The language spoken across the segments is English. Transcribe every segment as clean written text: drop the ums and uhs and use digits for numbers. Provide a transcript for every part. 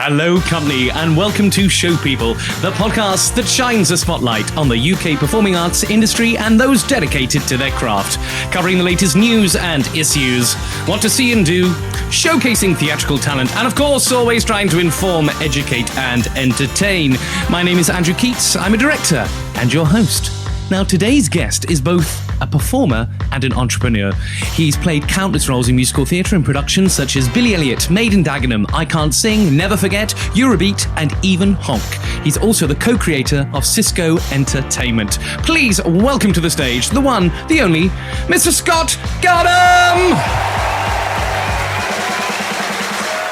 Hello, company, and welcome to Show People, the podcast that shines a spotlight on the UK performing arts industry and those dedicated to their craft, covering the latest news and issues, what to see and do, showcasing theatrical talent, and of course, always trying to inform, educate, and entertain. My name is Andrew Keats. I'm a director and your host. Now, today's guest is both a performer and an entrepreneur. He's played countless roles in musical theatre and productions such as Billy Elliot, Maid in Dagenham, I Can't Sing, Never Forget, Eurobeat, and even Honk. He's also the co-creator of Sisco Entertainment. Please welcome to the stage the one, the only, Mr. Scott Garnham!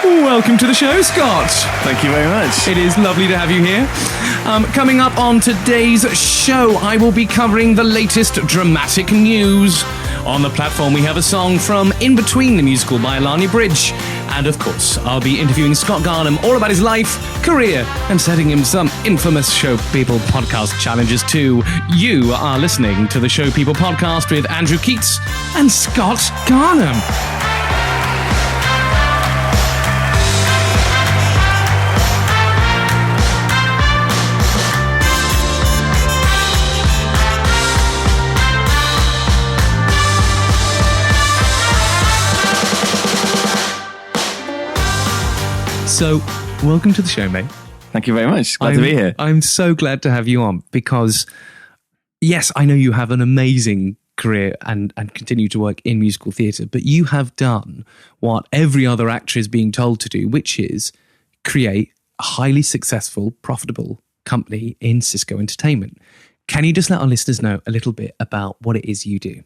Welcome to the show, Scott. Thank you very much. It is lovely to have you here. Coming up on today's show, I will be covering the latest dramatic news. On the platform, we have a song from In Between the Musical by Alanya Bridge. And of course, I'll be interviewing Scott Garnham all about his life, career, and setting him some infamous Show People podcast challenges too. You are listening to the Show People podcast with Andrew Keats and Scott Garnham. So, welcome to the show, mate. Thank you very much. Glad to be here. I'm so glad to have you on because, yes, I know you have an amazing career and continue to work in musical theatre, but you have done what every other actor is being told to do, which is create a highly successful, profitable company in Sisco Entertainment. Can you just let our listeners know a little bit about what it is you do?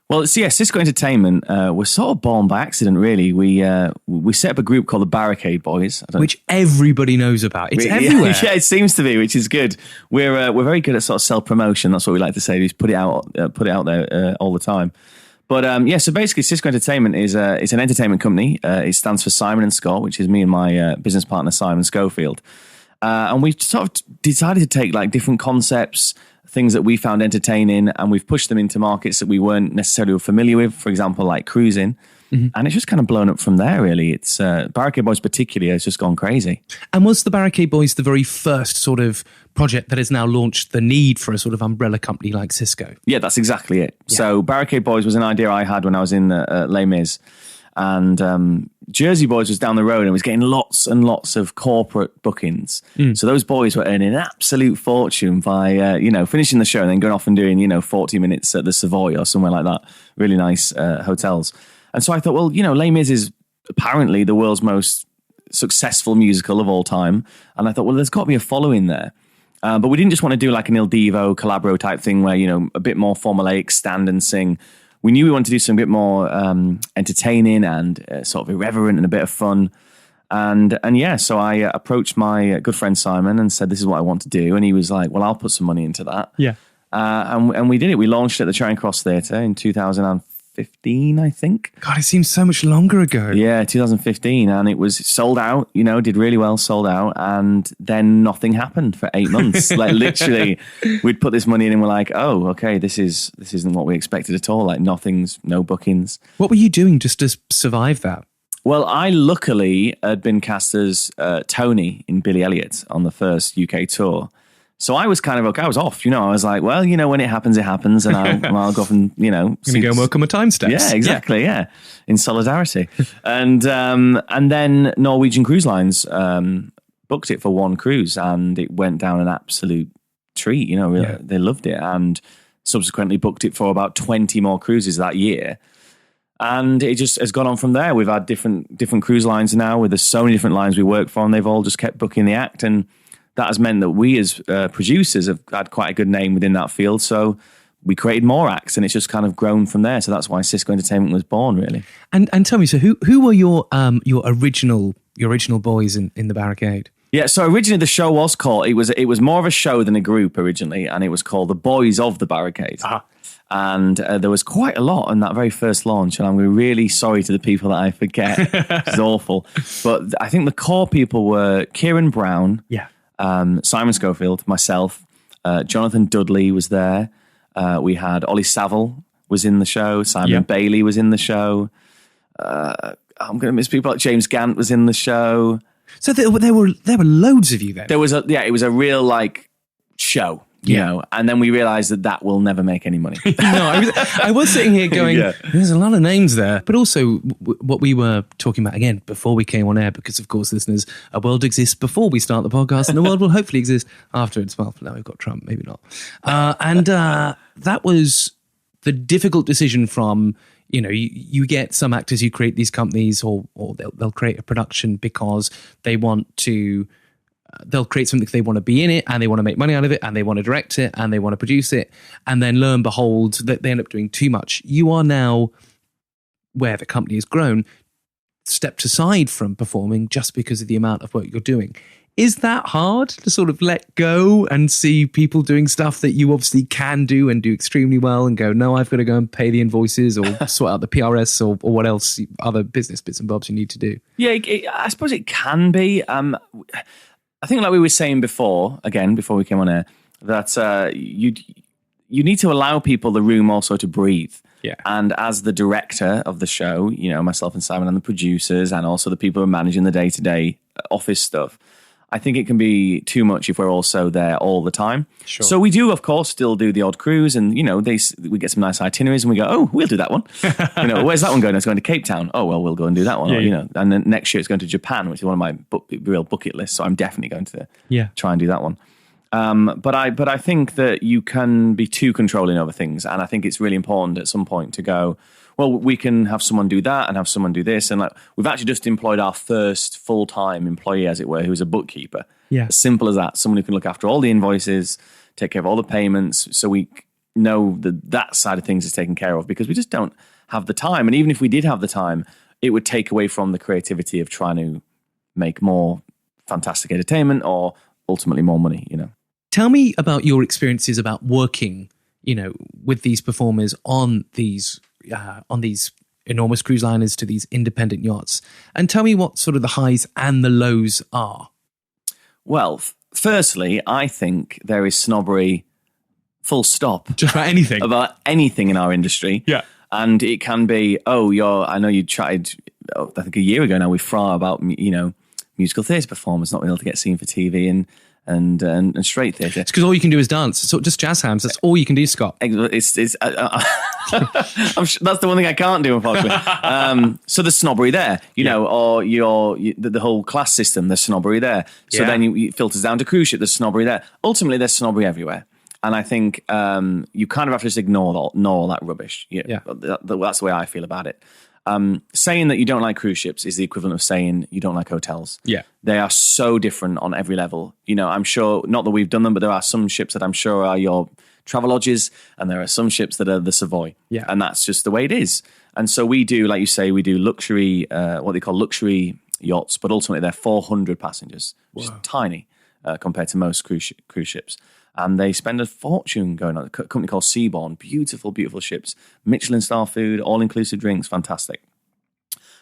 Well, Sisco Entertainment was sort of born by accident, really. We set up a group called the Barricade Boys, which everybody knows about. It's everywhere. Yeah, it seems to be, which is good. We're very good at sort of self promotion. That's what we like to say. We just put it out there all the time. But so basically, Sisco Entertainment is it's an entertainment company. It stands for Simon and Scott, which is me and my business partner Simon Schofield. And we sort of decided to take like different concepts, things that we found entertaining, and we've pushed them into markets that we weren't necessarily familiar with, for example, like cruising. Mm-hmm. And it's just kind of blown up from there, really. It's Barricade Boys particularly has just gone crazy. And was the Barricade Boys the very first sort of project that has now launched the need for a sort of umbrella company like Sisco? Yeah, that's exactly it. Yeah. So Barricade Boys was an idea I had when I was in Les Mis. And Jersey Boys was down the road and was getting lots and lots of corporate bookings. So those boys were earning an absolute fortune by, finishing the show and then going off and doing, 40 minutes at the Savoy or somewhere like that. Really nice hotels. And so I thought, well, Les Mis is apparently the world's most successful musical of all time. And I thought, well, there's got to be a following there. But we didn't just want to do like an Il Divo, Calabro type thing where, a bit more formulaic, stand and sing. We knew we wanted to do some bit more entertaining and sort of irreverent and a bit of fun. And so I approached my good friend Simon and said, this is what I want to do. And he was like, well, I'll put some money into that. Yeah. And we did it. We launched at the Charing Cross Theatre in 2015, I think. God, it seems so much longer ago. Yeah, 2015. And it was sold out, did really well, sold out. And then nothing happened for 8 months. Like literally, we'd put this money in and we're like, oh, okay, this isn't what we expected at all. Like no bookings. What were you doing just to survive that? Well, I luckily had been cast as Tony in Billy Elliot on the first UK tour. So I was kind of okay. I was off, I was like, well, when it happens, and I'll go off and, Going to go and work on my time steps. Yeah, exactly. Yeah. In solidarity. And then Norwegian Cruise Lines booked it for one cruise and it went down an absolute treat. They loved it and subsequently booked it for about 20 more cruises that year. And it just has gone on from there. We've had different cruise lines now with so many different lines we work for, and they've all just kept booking the act. And that has meant that we as producers have had quite a good name within that field. So we created more acts and it's just kind of grown from there. So that's why Sisco Entertainment was born, really. And tell me, so who were your original boys in the Barricade? Yeah, so originally the show was called, it was more of a show than a group originally, and it was called The Boys of the Barricade. Uh-huh. And there was quite a lot in that very first launch, and I'm really sorry to the people that I forget. It's awful. But I think the core people were Kieran Brown, Simon Schofield, myself, Jonathan Dudley was there. We had Ollie Saville was in the show. Simon Bailey was in the show. I'm going to miss people like James Gant was in the show. So there were loads of you then. It was a real like show, you know, and then we realized that will never make any money. No, I was sitting here going, there's a lot of names there. But also what we were talking about, again, before we came on air, because of course, listeners, a world exists before we start the podcast and a world will hopefully exist afterwards. Well, now we've got Trump, maybe not. That was the difficult decision from, you know, you get some actors who create these companies or they'll create a production because they want to... they'll create something, they want to be in it and they want to make money out of it and they want to direct it and they want to produce it. And then lo and behold, they end up doing too much. You are now, where the company has grown, stepped aside from performing just because of the amount of work you're doing. Is that hard to sort of let go and see people doing stuff that you obviously can do and do extremely well and go, no, I've got to go and pay the invoices or sort out the PRS or what else, other business bits and bobs you need to do? Yeah, I suppose it can be. I think like we were saying before we came on air, that you need to allow people the room also to breathe. Yeah. And as the director of the show, you know, myself and Simon and the producers and also the people who are managing the day-to-day office stuff, I think it can be too much if we're also there all the time. Sure. So we do, of course, still do the odd cruise and, you know, we get some nice itineraries and we go, oh, we'll do that one. You know, where's that one going? It's going to Cape Town. Oh, well, we'll go and do that one. Yeah, or, you know, and then next year it's going to Japan, which is one of my real bucket lists. So I'm definitely going to try and do that one. But I think that you can be too controlling over things. And I think it's really important at some point to go, well, we can have someone do that and have someone do this. And like we've actually just employed our first full-time employee, as it were, who's a bookkeeper. Yeah. As simple as that. Someone who can look after all the invoices, take care of all the payments, so we know that side of things is taken care of, because we just don't have the time. And even if we did have the time, it would take away from the creativity of trying to make more fantastic entertainment or ultimately more money, you know. Tell me about your experiences about working, you know, with these performers on these enormous cruise liners to these independent yachts, and tell me what sort of the highs and the lows are. Well, firstly, I think there is snobbery, full stop. Just about anything. About anything in our industry. Yeah. And it can be, I know you tried, I think a year ago now, with Fra about, you know, musical theatre performers not being able to get seen for TV and straight theatre. It's because all you can do is dance. So just jazz hands. That's all you can do, Scott. It's I'm sure that's the one thing I can't do, unfortunately. So there's snobbery there, you know, or the whole class system, there's snobbery there. So then it filters down to cruise ship, there's snobbery there. Ultimately, there's snobbery everywhere. And I think you kind of have to just ignore all that rubbish. Yeah. That's the way I feel about it. Saying that you don't like cruise ships is the equivalent of saying you don't like hotels. Yeah. They are so different on every level. You know, I'm sure, not that we've done them, but there are some ships that I'm sure are your Travelodges, and there are some ships that are the Savoy. Yeah. And that's just the way it is. And so we do, like you say, we do luxury, what they call luxury yachts, but ultimately they're 400 passengers, which is tiny compared to most cruise ships. And they spend a fortune going on. A company called Seabourn, beautiful, beautiful ships, Michelin star food, all-inclusive drinks, fantastic.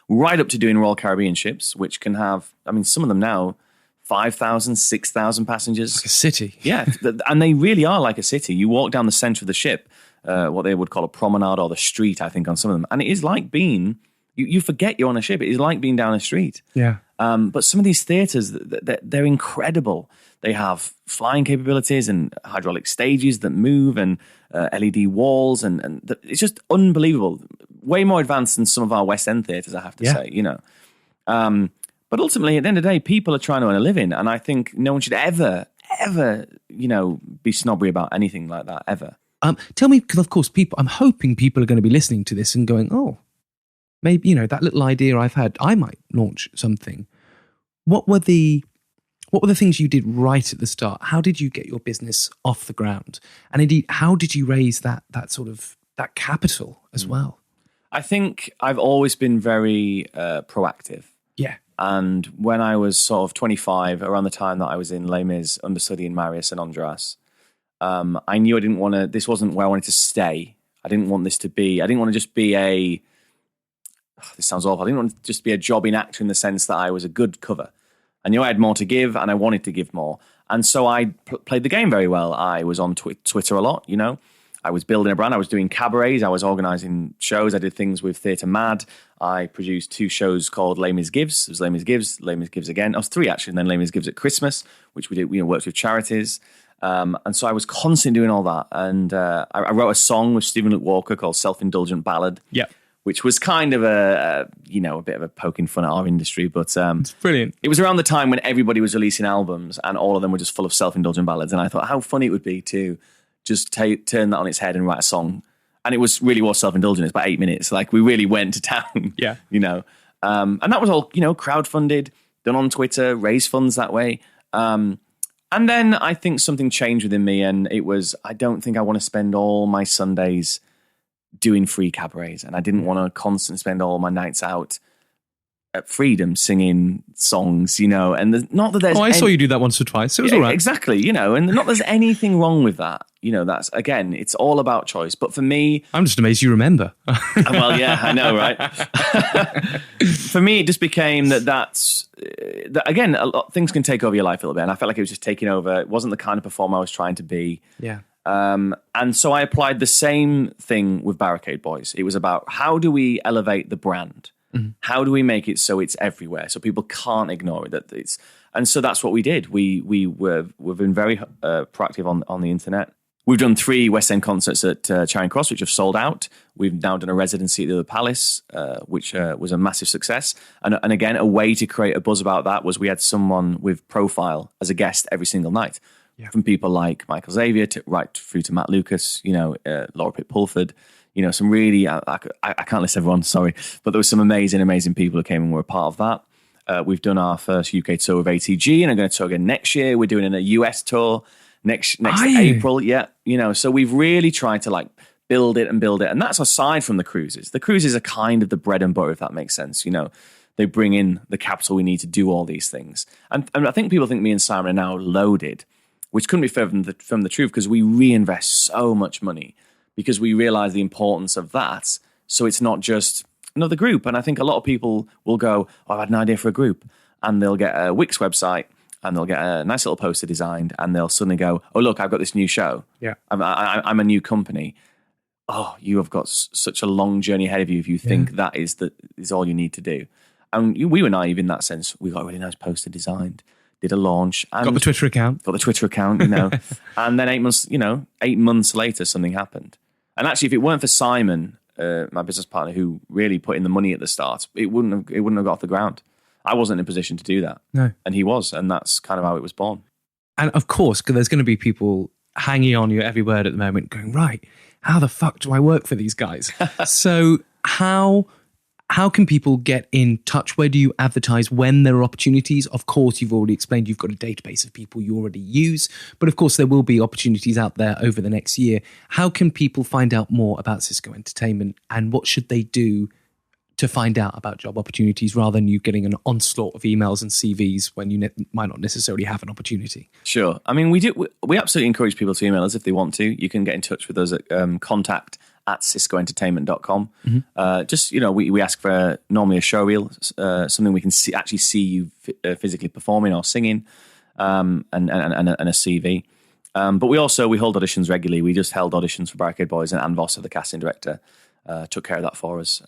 Right up to doing Royal Caribbean ships, which can have, I mean, some of them now, 5,000, 6,000 passengers. Like a city. Yeah, and they really are like a city. You walk down the centre of the ship, what they would call a promenade or the street, I think, on some of them. And it is like being, you forget you're on a ship. It is like being down a street. Yeah. But some of these theatres, they're incredible. They have flying capabilities and hydraulic stages that move and LED walls. And it's just unbelievable. Way more advanced than some of our West End theatres, I have to say, you know. But ultimately, at the end of the day, people are trying to earn a living. And I think no one should ever, you know, be snobbery about anything like that, ever. Tell me, because of course, I'm hoping people are going to be listening to this and going, oh, maybe, you know, that little idea I've had, I might launch something. What were the things you did right at the start? How did you get your business off the ground? And indeed, how did you raise that sort of that capital as well? I think I've always been very proactive. Yeah. And when I was sort of 25, around the time that I was in Les Mis understudying Marius and Andras, I knew this wasn't where I wanted to stay. I didn't want to just be this sounds awful. I didn't want to just be a jobbing actor in the sense that I was a good cover. I knew I had more to give and I wanted to give more. And so I played the game very well. I was on Twitter a lot, you know. I was building a brand. I was doing cabarets. I was organising shows. I did things with Theatre Mad. I produced 2 shows called Les Mis Gives. It was Les Mis Gives, Les Mis Gives again. I was 3 actually, and then Les Mis Gives at Christmas, which we did. We worked with charities. And so I was constantly doing all that. And I wrote a song with Stephen Luke Walker called Self-Indulgent Ballad. Yeah. Which was kind of a bit of a poking fun at our industry. But it's brilliant. It was around the time when everybody was releasing albums and all of them were just full of self-indulgent ballads. And I thought how funny it would be to just turn that on its head and write a song. And it was self-indulgent. It's about 8 minutes. Like we really went to town, yeah. And that was all, crowdfunded, done on Twitter, raised funds that way. And then I think something changed within me and it was, I don't think I want to spend all my Sundays doing free cabarets, and I didn't want to constantly spend all my nights out at Freedom singing songs, and not that there's... I saw you do that once or twice. It was all right. Exactly, and not there's anything wrong with that. That's, again, it's all about choice. But for me... I'm just amazed you remember. Well, yeah, I know, right? For me, it just became that again, things can take over your life a little bit, and I felt like it was just taking over. It wasn't the kind of performer I was trying to be. Yeah. And so I applied the same thing with Barricade Boys. It was about how do we elevate the brand? Mm-hmm. How do we make it so it's everywhere, so people can't ignore it? And so that's what we did. We've been very proactive on the internet. We've done 3 West End concerts at Charing Cross, which have sold out. We've now done a residency at the Other Palace, which was a massive success. And again, a way to create a buzz about that was we had someone with profile as a guest every single night. Yeah. From people like Michael Xavier right through to Matt Lucas, Laura Pitt-Pulford, some really, I can't list everyone, sorry, but there were some amazing people who came and were a part of that. We've done our first UK tour with ATG and I'm going to tour again next year. We're doing a US tour next April. Yeah. So we've really tried to build it. And that's aside from the cruises. The cruises are kind of the bread and butter, if that makes sense. They bring in the capital we need to do all these things. And I think people think me and Simon are now loaded, which couldn't be further from the truth because we reinvest so much money because we realize the importance of that. So it's not just another group. And I think a lot of people will go, I had an idea for a group. And they'll get a Wix website and they'll get a nice little poster designed and they'll suddenly go, oh, look, I've got this new show. Yeah, I'm a new company. Oh, you have got such a long journey ahead of you if you think that is all you need to do. And we were naive in that sense. We got a really nice poster designed. Did a launch. And got the Twitter account. And then 8 months later, something happened. And actually, if it weren't for Simon, my business partner, who really put in the money at the start, it wouldn't have got off the ground. I wasn't in a position to do that. No. And he was. And that's kind of how it was born. And of course, there's going to be people hanging on your every word at the moment going, right, how the fuck do I work for these guys? So how can people get in touch? Where do you advertise when there are opportunities? Of course, you've already explained you've got a database of people you already use, but of course there will be opportunities out there over the next year. How can people find out more about Sisco Entertainment and what should they do to find out about job opportunities rather than you getting an onslaught of emails and CVs when you might not necessarily have an opportunity? Sure. I mean, we absolutely encourage people to email us if they want to. You can get in touch with us at contact@siscoentertainment.com. Mm-hmm. We ask for normally a show reel, something we can actually see you physically performing or singing, and a CV. But we hold auditions regularly. We just held auditions for Barricade Boys, and Anne Vosser, the casting director, took care of that for us.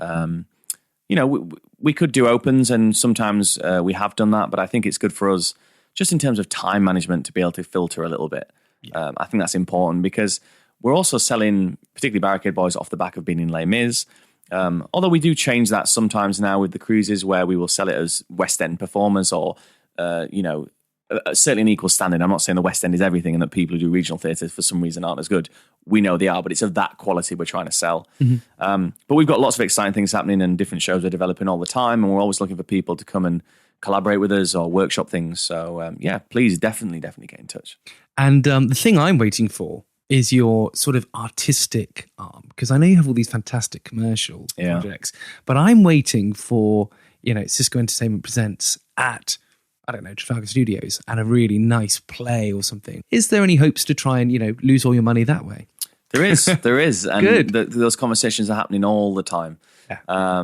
We could do opens, and sometimes we have done that, but I think it's good for us just in terms of time management to be able to filter a little bit. Yeah. I think that's important because we're also selling, particularly Barricade Boys, off the back of being in Les Mis. Although we do change that sometimes now with the cruises where we will sell it as West End performers or, certainly an equal standard. I'm not saying the West End is everything and that people who do regional theatre for some reason aren't as good. We know they are, but it's of that quality we're trying to sell. Mm-hmm. But we've got lots of exciting things happening and different shows we're developing all the time, and we're always looking for people to come and collaborate with us or workshop things. So, please definitely get in touch. And the thing I'm waiting for is your sort of artistic arm, because I know you have all these fantastic commercial projects, but I'm waiting for, Sisco Entertainment presents at, I don't know, Trafalgar Studios and a really nice play or something. Is there any hopes to try and, lose all your money that way? There is. And good. Those conversations are happening all the time. Yeah.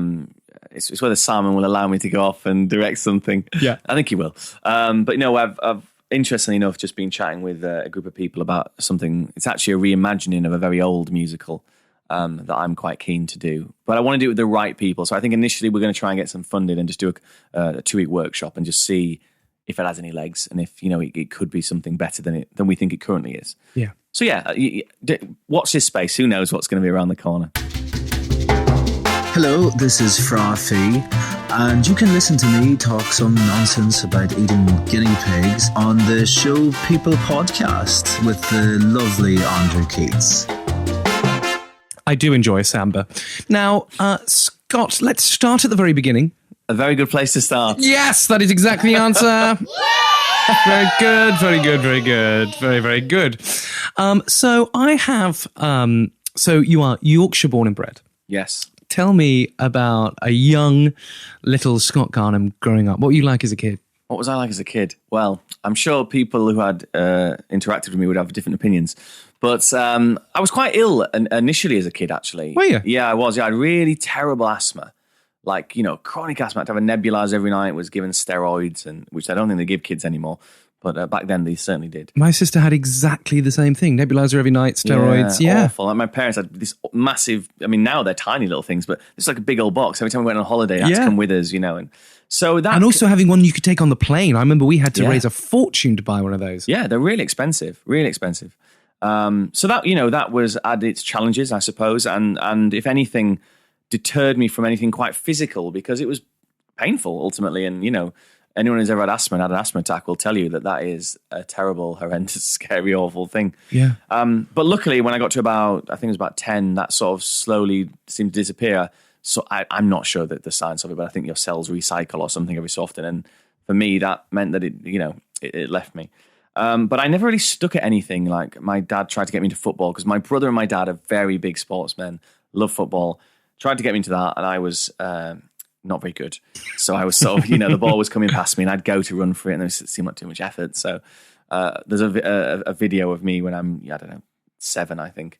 It's whether Simon will allow me to go off and direct something. Yeah. I think he will. But I've interestingly enough, just been chatting with a group of people about something. It's actually a reimagining of a very old musical that I'm quite keen to do. But I want to do it with the right people. So I think initially we're going to try and get some funding and just do a 2-week workshop and just see if it has any legs and if, it could be something better than we think it currently is. Yeah. So watch this space. Who knows what's going to be around the corner? Hello, this is Fra Fee, and you can listen to me talk some nonsense about eating guinea pigs on the Show People podcast with the lovely Andrew Keats. I do enjoy samba. Now, Scott, let's start at the very beginning. A very good place to start. Yes, that is exactly the answer. Very good, very good, very good, very, very good. So I have, so you are Yorkshire born and bred. Yes. Tell me about a young little Scott Garnham growing up. What were you like as a kid? What was I like as a kid? Well, I'm sure people who had interacted with me would have different opinions. But I was quite ill initially as a kid, actually. Were you? Yeah, I was. Yeah, I had really terrible asthma. Like, chronic asthma. I had to have a nebulizer every night, was given steroids, which I don't think they give kids anymore. But back then, they certainly did. My sister had exactly the same thing. Nebulizer every night, steroids. Yeah. Awful. Like my parents had this massive, now they're tiny little things, but it's like a big old box. Every time we went on holiday, it had to come with us, and so that... And also having one you could take on the plane. I remember we had to raise a fortune to buy one of those. Yeah, they're really expensive, really expensive. So that, that was had its challenges, I suppose, and if anything, deterred me from anything quite physical because it was painful ultimately. And, anyone who's ever had asthma and had an asthma attack will tell you that is a terrible, horrendous, scary, awful thing. Yeah. But luckily, when I got to I think it was about 10, that sort of slowly seemed to disappear. So I'm not sure that the science of it, but I think your cells recycle or something every so often. And for me, that meant that it left me. But I never really stuck at anything. Like my dad tried to get me into football because my brother and my dad are very big sportsmen, love football. Tried to get me into that, and I was not very good. So I was sort of, the ball was coming past me, and I'd go to run for it, and it seemed like too much effort. So there's a video of me when I'm, 7, I think,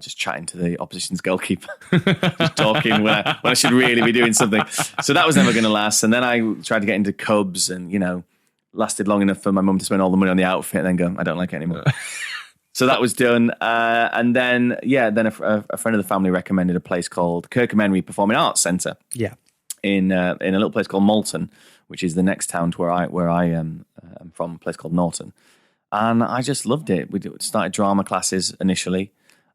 just chatting to the opposition's goalkeeper, just talking when I should really be doing something. So that was never going to last. And then I tried to get into Cubs, and lasted long enough for my mum to spend all the money on the outfit, and then go, I don't like it anymore. So that was done. And then a friend of the family recommended a place called Kirkcaldy Performing Arts Centre. Yeah. In a little place called Malton, which is the next town to where I am from, a place called Norton. And I just loved it. We started drama classes initially,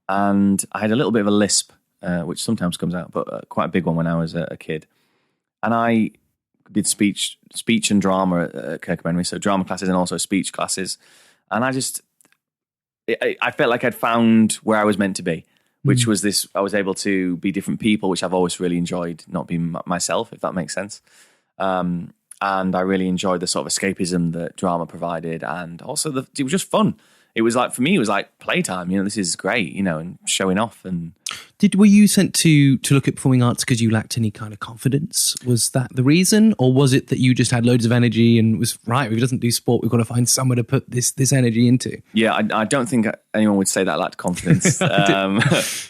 and I had a little bit of a lisp, which sometimes comes out, but quite a big one when I was a kid. And I did speech and drama at Kirkcaldy, so drama classes and also speech classes. And I felt like I'd found where I was meant to be, which was this, I was able to be different people, which I've always really enjoyed, not being myself, if that makes sense. And I really enjoyed the sort of escapism that drama provided. And also it was just fun. It was like, for me, it was like playtime, this is great, and showing off. And were you sent to look at performing arts because you lacked any kind of confidence? Was that the reason? Or was it that you just had loads of energy and was, right, if he doesn't do sport, we've got to find somewhere to put this energy into? Yeah, I don't think anyone would say that I lacked confidence. But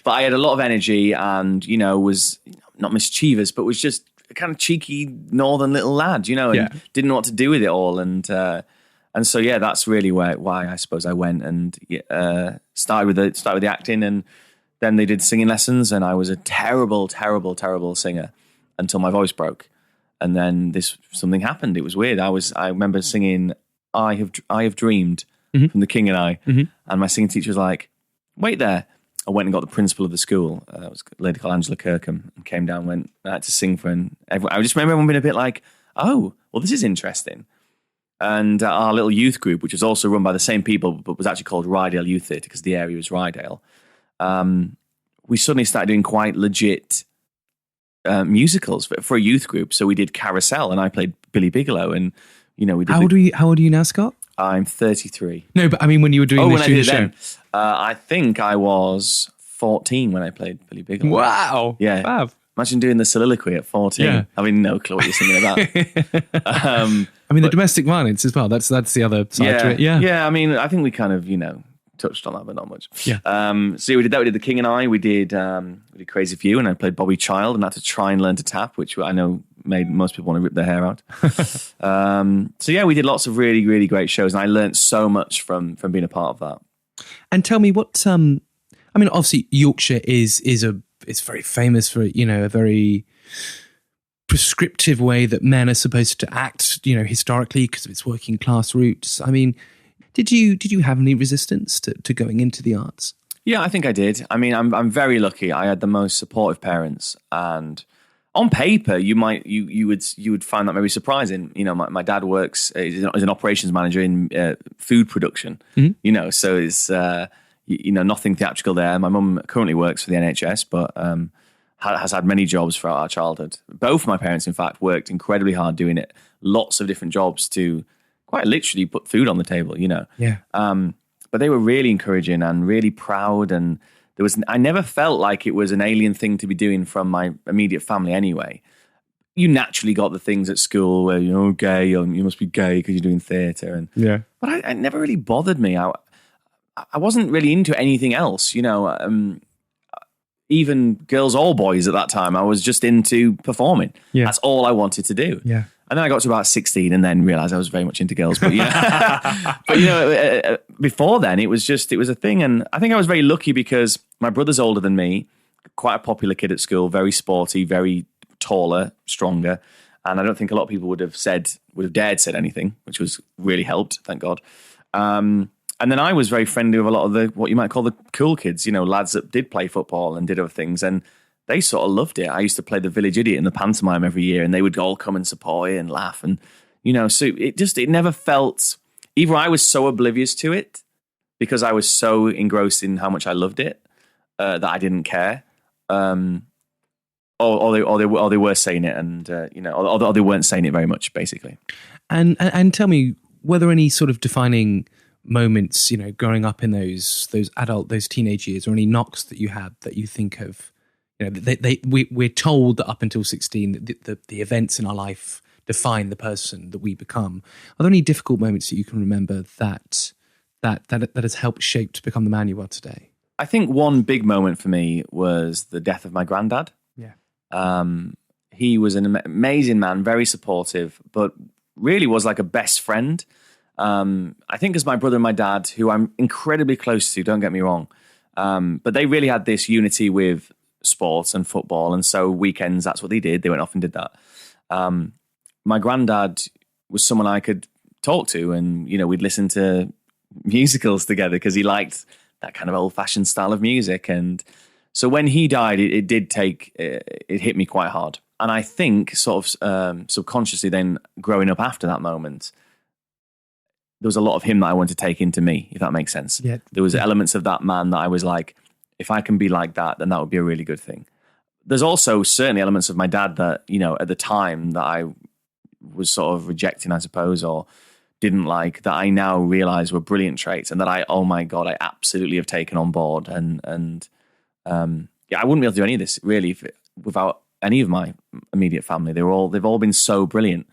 I had a lot of energy and, was not mischievous, but was just a kind of cheeky northern little lad, and didn't know what to do with it all. And so, that's really why I suppose I went and started with the acting, and then they did singing lessons, and I was a terrible, terrible, terrible singer until my voice broke, and then something happened. It was weird. I remember singing "I Have Dreamed" from The King and I, and my singing teacher was like, "Wait there." I went and got the principal of the school. It was a lady called Angela Kirkham, and came down. Went I had to sing for, and everyone. I just remember everyone being a bit like, "Oh, well, this is interesting." And our little youth group, which was also run by the same people, but was actually called Rydale Youth Theatre because the area was Rydale, we suddenly started doing quite legit musicals for a youth group. So we did Carousel, and I played Billy Bigelow, and we did. How old are you now, Scott? I'm 33. No, but I mean when you were doing when I did it show. then, I think I was 14 when I played Billy Bigelow. Wow, yeah, fab. Imagine doing the soliloquy at 14. Yeah. Having no clue what you're singing about. The domestic violence as well. That's the other side to it. Yeah. Yeah, I think we kind of, touched on that, but not much. Yeah. So we did that. We did The King and I. We did Crazy for You, and I played Bobby Child, and had to try and learn to tap, which I know made most people want to rip their hair out. So yeah, we did lots of really, really great shows, and I learned so much from being a part of that. And tell me what, I mean, obviously Yorkshire is very famous for, a very prescriptive way that men are supposed to act, historically, because of its working class roots. I mean, did you have any resistance to going into the arts? Yeah, I think I did. I mean, I'm very lucky. I had the most supportive parents, and on paper, you would find that maybe surprising. My dad works as an operations manager in food production. Mm-hmm. So it's nothing theatrical there. My mum currently works for the NHS, but has had many jobs throughout our childhood. Both my parents, in fact, worked incredibly hard doing it. Lots of different jobs to quite literally put food on the table. Yeah. But they were really encouraging and really proud, and I never felt like it was an alien thing to be doing from my immediate family anyway. You naturally got the things at school where, gay, or you must be gay because you're doing theatre. But it never really bothered me. I wasn't really into anything else, even girls or boys at that time. I was just into performing. Yeah. That's all I wanted to do. Yeah. And then I got to about 16 and then realised I was very much into girls. But before then it was a thing. And I think I was very lucky because my brother's older than me, quite a popular kid at school, very sporty, very taller, stronger. And I don't think a lot of people would have dared said anything, which was really helped, thank God. And then I was very friendly with a lot of what you might call the cool kids, lads that did play football and did other things. And they sort of loved it. I used to play the village idiot in the pantomime every year, and they would all come and support it and laugh. And, so it never felt, either I was so oblivious to it because I was so engrossed in how much I loved it that I didn't care. Or they were saying it, and, or they weren't saying it very much, basically. And tell me, were there any sort of defining moments, growing up in those teenage years, or any knocks that you had that you think of? We're told that up until 16, the events in our life define the person that we become. Are there any difficult moments that you can remember that has helped shape to become the man you are today? I think one big moment for me was the death of my granddad. Yeah. He was an amazing man, very supportive, but really was like a best friend. I think as my brother and my dad, who I'm incredibly close to, don't get me wrong, but they really had this unity with sports and football, and so weekends, that's what they did. They went off and did that. My granddad was someone I could talk to, and we'd listen to musicals together because he liked that kind of old-fashioned style of music. And so when he died, it hit me quite hard. And I think sort of subconsciously then growing up after that moment, there was a lot of him that I wanted to take into me, if that makes sense. Yeah. There was elements of that man that I was like, if I can be like that, then that would be a really good thing. There's also certainly elements of my dad that, at the time that I was sort of rejecting, I suppose, or didn't like, that I now realize were brilliant traits, and that I absolutely have taken on board. And I wouldn't be able to do any of this really without any of my immediate family. They've all been so brilliant.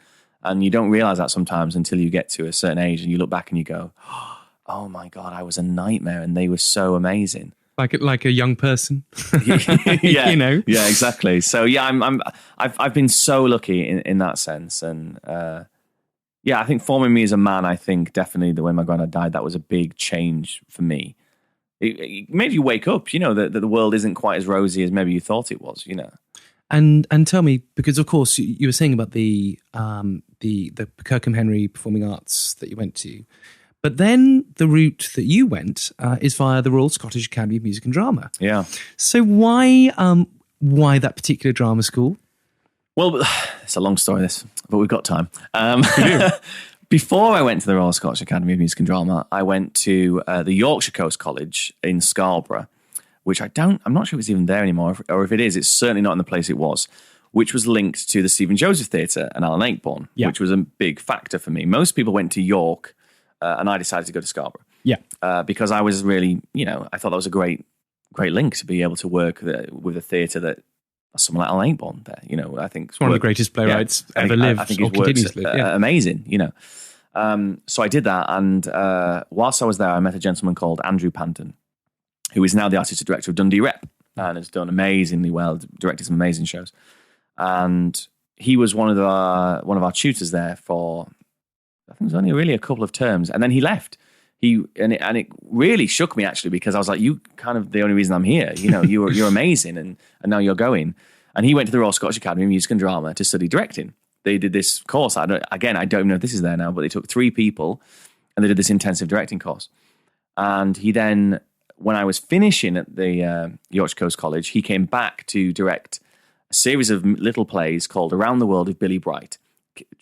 And you don't realize that sometimes until you get to a certain age and you look back and you go, oh my God, I was a nightmare and they were so amazing. Like a young person, yeah, yeah, exactly. So yeah, I've been so lucky in that sense, and I think forming me as a man, I think definitely the way my granddad died, that was a big change for me. It made you wake up, that the world isn't quite as rosy as maybe you thought it was, And tell me, because of course you were saying about the Kirkham Henry Performing Arts that you went to. But then the route that you went is via the Royal Scottish Academy of Music and Drama. Yeah. So why that particular drama school? Well, it's a long story, this, but we've got time. Before I went to the Royal Scottish Academy of Music and Drama, I went to the Yorkshire Coast College in Scarborough, which I'm not sure if it's even there anymore, or if it is, it's certainly not in the place it was, which was linked to the Stephen Joseph Theatre and Alan Ayckbourn, which was a big factor for me. Most people went to York, and I decided to go to Scarborough. Yeah. Because I was really, I thought that was a great link to be able to work with a theatre that someone like Alan Ayckbourn there. I think it's one of the greatest playwrights ever lived. I think his work's amazing, So I did that, and whilst I was there, I met a gentleman called Andrew Panton, who is now the artistic director of Dundee Rep and has done amazingly well, directed some amazing shows. And he was one of our tutors there for, I think it was only really a couple of terms, and then he left. And it really shook me, actually, because I was like, you kind of the only reason I'm here. You know, you're amazing, and now you're going. And he went to the Royal Scottish Academy of Music and Drama to study directing. They did this course. I don't even know if this is there now, but they took 3 people and they did this intensive directing course. And he then, when I was finishing at the Yorkshire Coast College, he came back to direct a series of little plays called Around the World of Billy Bright,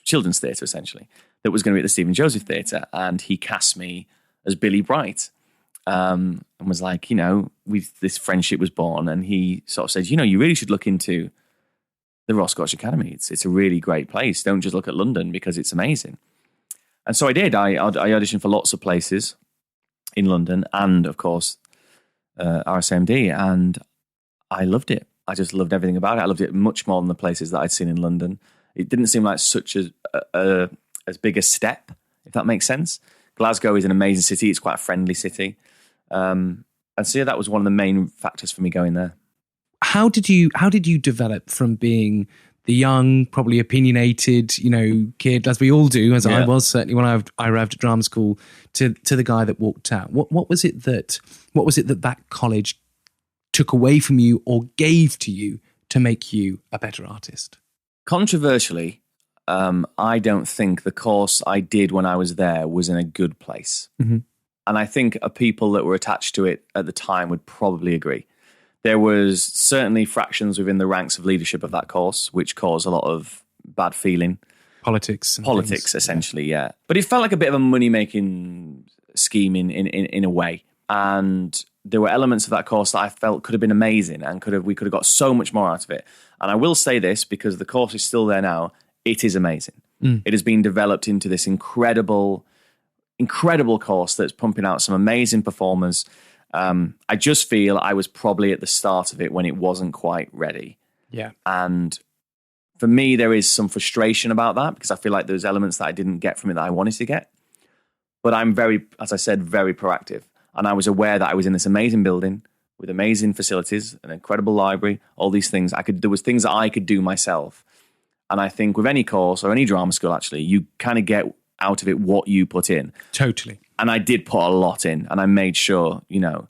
children's theatre essentially, that was going to be at the Stephen Joseph Theatre. And he cast me as Billy Bright, and was like, you know, this friendship was born. And he sort of said, you know, you really should look into the Royal Scottish Academy. It's a really great place. Don't just look at London, because it's amazing. And so I did. I auditioned for lots of places in London and, of course, RSMD, and I loved it. I just loved everything about it. I loved it much more than the places that I'd seen in London. It didn't seem like such as big a step, if that makes sense. Glasgow is an amazing city. It's quite a friendly city. And so yeah, that was one of the main factors for me going there. How did you develop from being the young, probably opinionated, you know, kid, as we all do, as I was certainly when I arrived at drama school, to the guy that walked out? What was it that college took away from you or gave to you to make you a better artist? Controversially, I don't think the course I did when I was there was in a good place. Mm-hmm. And I think people that were attached to it at the time would probably agree. There was certainly fractions within the ranks of leadership of that course, which caused a lot of bad feeling. Politics, essentially, yeah. But it felt like a bit of a money-making scheme in a way. And there were elements of that course that I felt could have been amazing, and we could have got so much more out of it. And I will say this, because the course is still there now, it is amazing. It has been developed into this incredible course that's pumping out some amazing performers. I just feel I was probably at the start of it when it wasn't quite ready. Yeah. And for me, there is some frustration about that, because I feel like there's elements that I didn't get from it that I wanted to get. But I'm as I said, very proactive. And I was aware that I was in this amazing building with amazing facilities, an incredible library, all these things. There was things that I could do myself. And I think with any course or any drama school, actually, you kind of get out of it what you put in. Totally. And I did put a lot in, and I made sure, you know,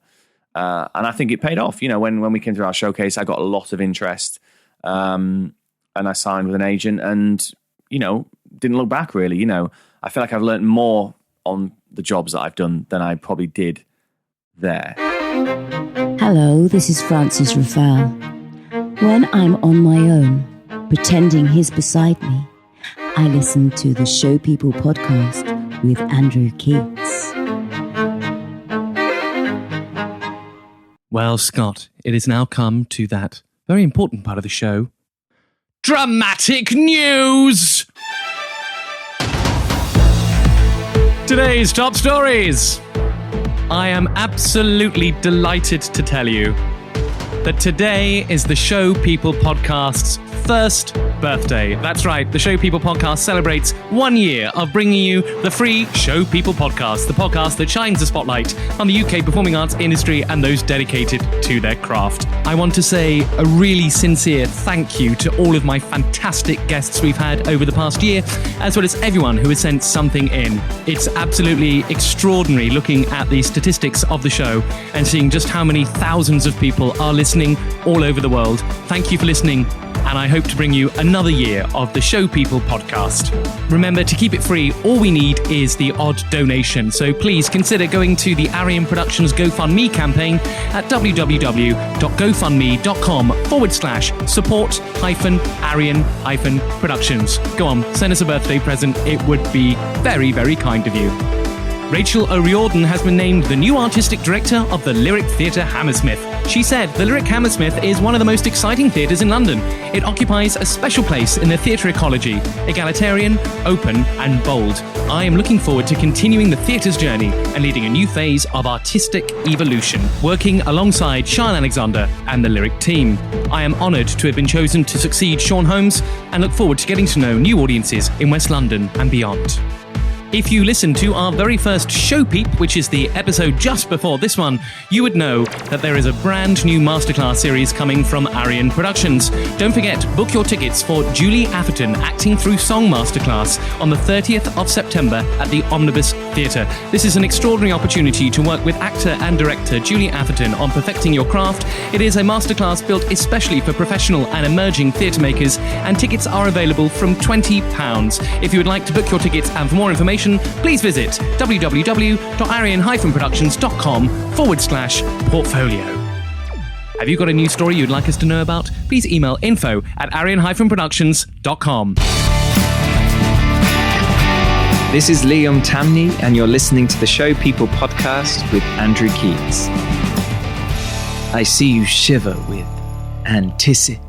and I think it paid off. You know, when we came through our showcase, I got a lot of interest, and I signed with an agent, and, you know, didn't look back really. You know, I feel like I've learned more on the jobs that I've done than I probably did there. Hello, this is Francis Raphael. When I'm on my own, pretending he's beside me, I listen to the Show People podcast with Andrew Keats. Well, Scott, it has now come to that very important part of the show. Dramatic news! Today's top stories. I am absolutely delighted to tell you that today is the Show People podcast's first birthday. That's right, the Show People podcast celebrates 1 year of bringing you the free Show People podcast, the podcast that shines the spotlight on the UK performing arts industry and those dedicated to their craft. I want to say a really sincere thank you to all of my fantastic guests we've had over the past year, as well as everyone who has sent something in. It's absolutely extraordinary looking at the statistics of the show and seeing just how many thousands of people are listening all over the world. Thank you for listening, and I hope to bring you another year of the Show People podcast. Remember, to keep it free, all we need is the odd donation. So please consider going to the Arian Productions GoFundMe campaign at www.gofundme.com/support-Arian-Productions. Go on, send us a birthday present. It would be very, very kind of you. Rachel O'Riordan has been named the new artistic director of the Lyric Theatre Hammersmith. She said, the Lyric Hammersmith is one of the most exciting theatres in London. It occupies a special place in the theatre ecology, egalitarian, open and bold. I am looking forward to continuing the theatre's journey and leading a new phase of artistic evolution, working alongside Sean Alexander and the Lyric team. I am honoured to have been chosen to succeed Sean Holmes and look forward to getting to know new audiences in West London and beyond. If you listened to our very first Show Peep, which is the episode just before this one, you would know that there is a brand new masterclass series coming from Arian Productions. Don't forget, book your tickets for Julie Atherton Acting Through Song Masterclass on the 30th of September at the Omnibus Theatre. This is an extraordinary opportunity to work with actor and director Julie Atherton on perfecting your craft. It is a masterclass built especially for professional and emerging theatre makers, and tickets are available from £20. If you would like to book your tickets and for more information, please visit www.arian-productions.com/portfolio. Have you got a new story you'd like us to know about? Please email info@arian-productions.com. This is Liam Tamney, and you're listening to the Show People podcast with Andrew Keats. I see you shiver with anticipation.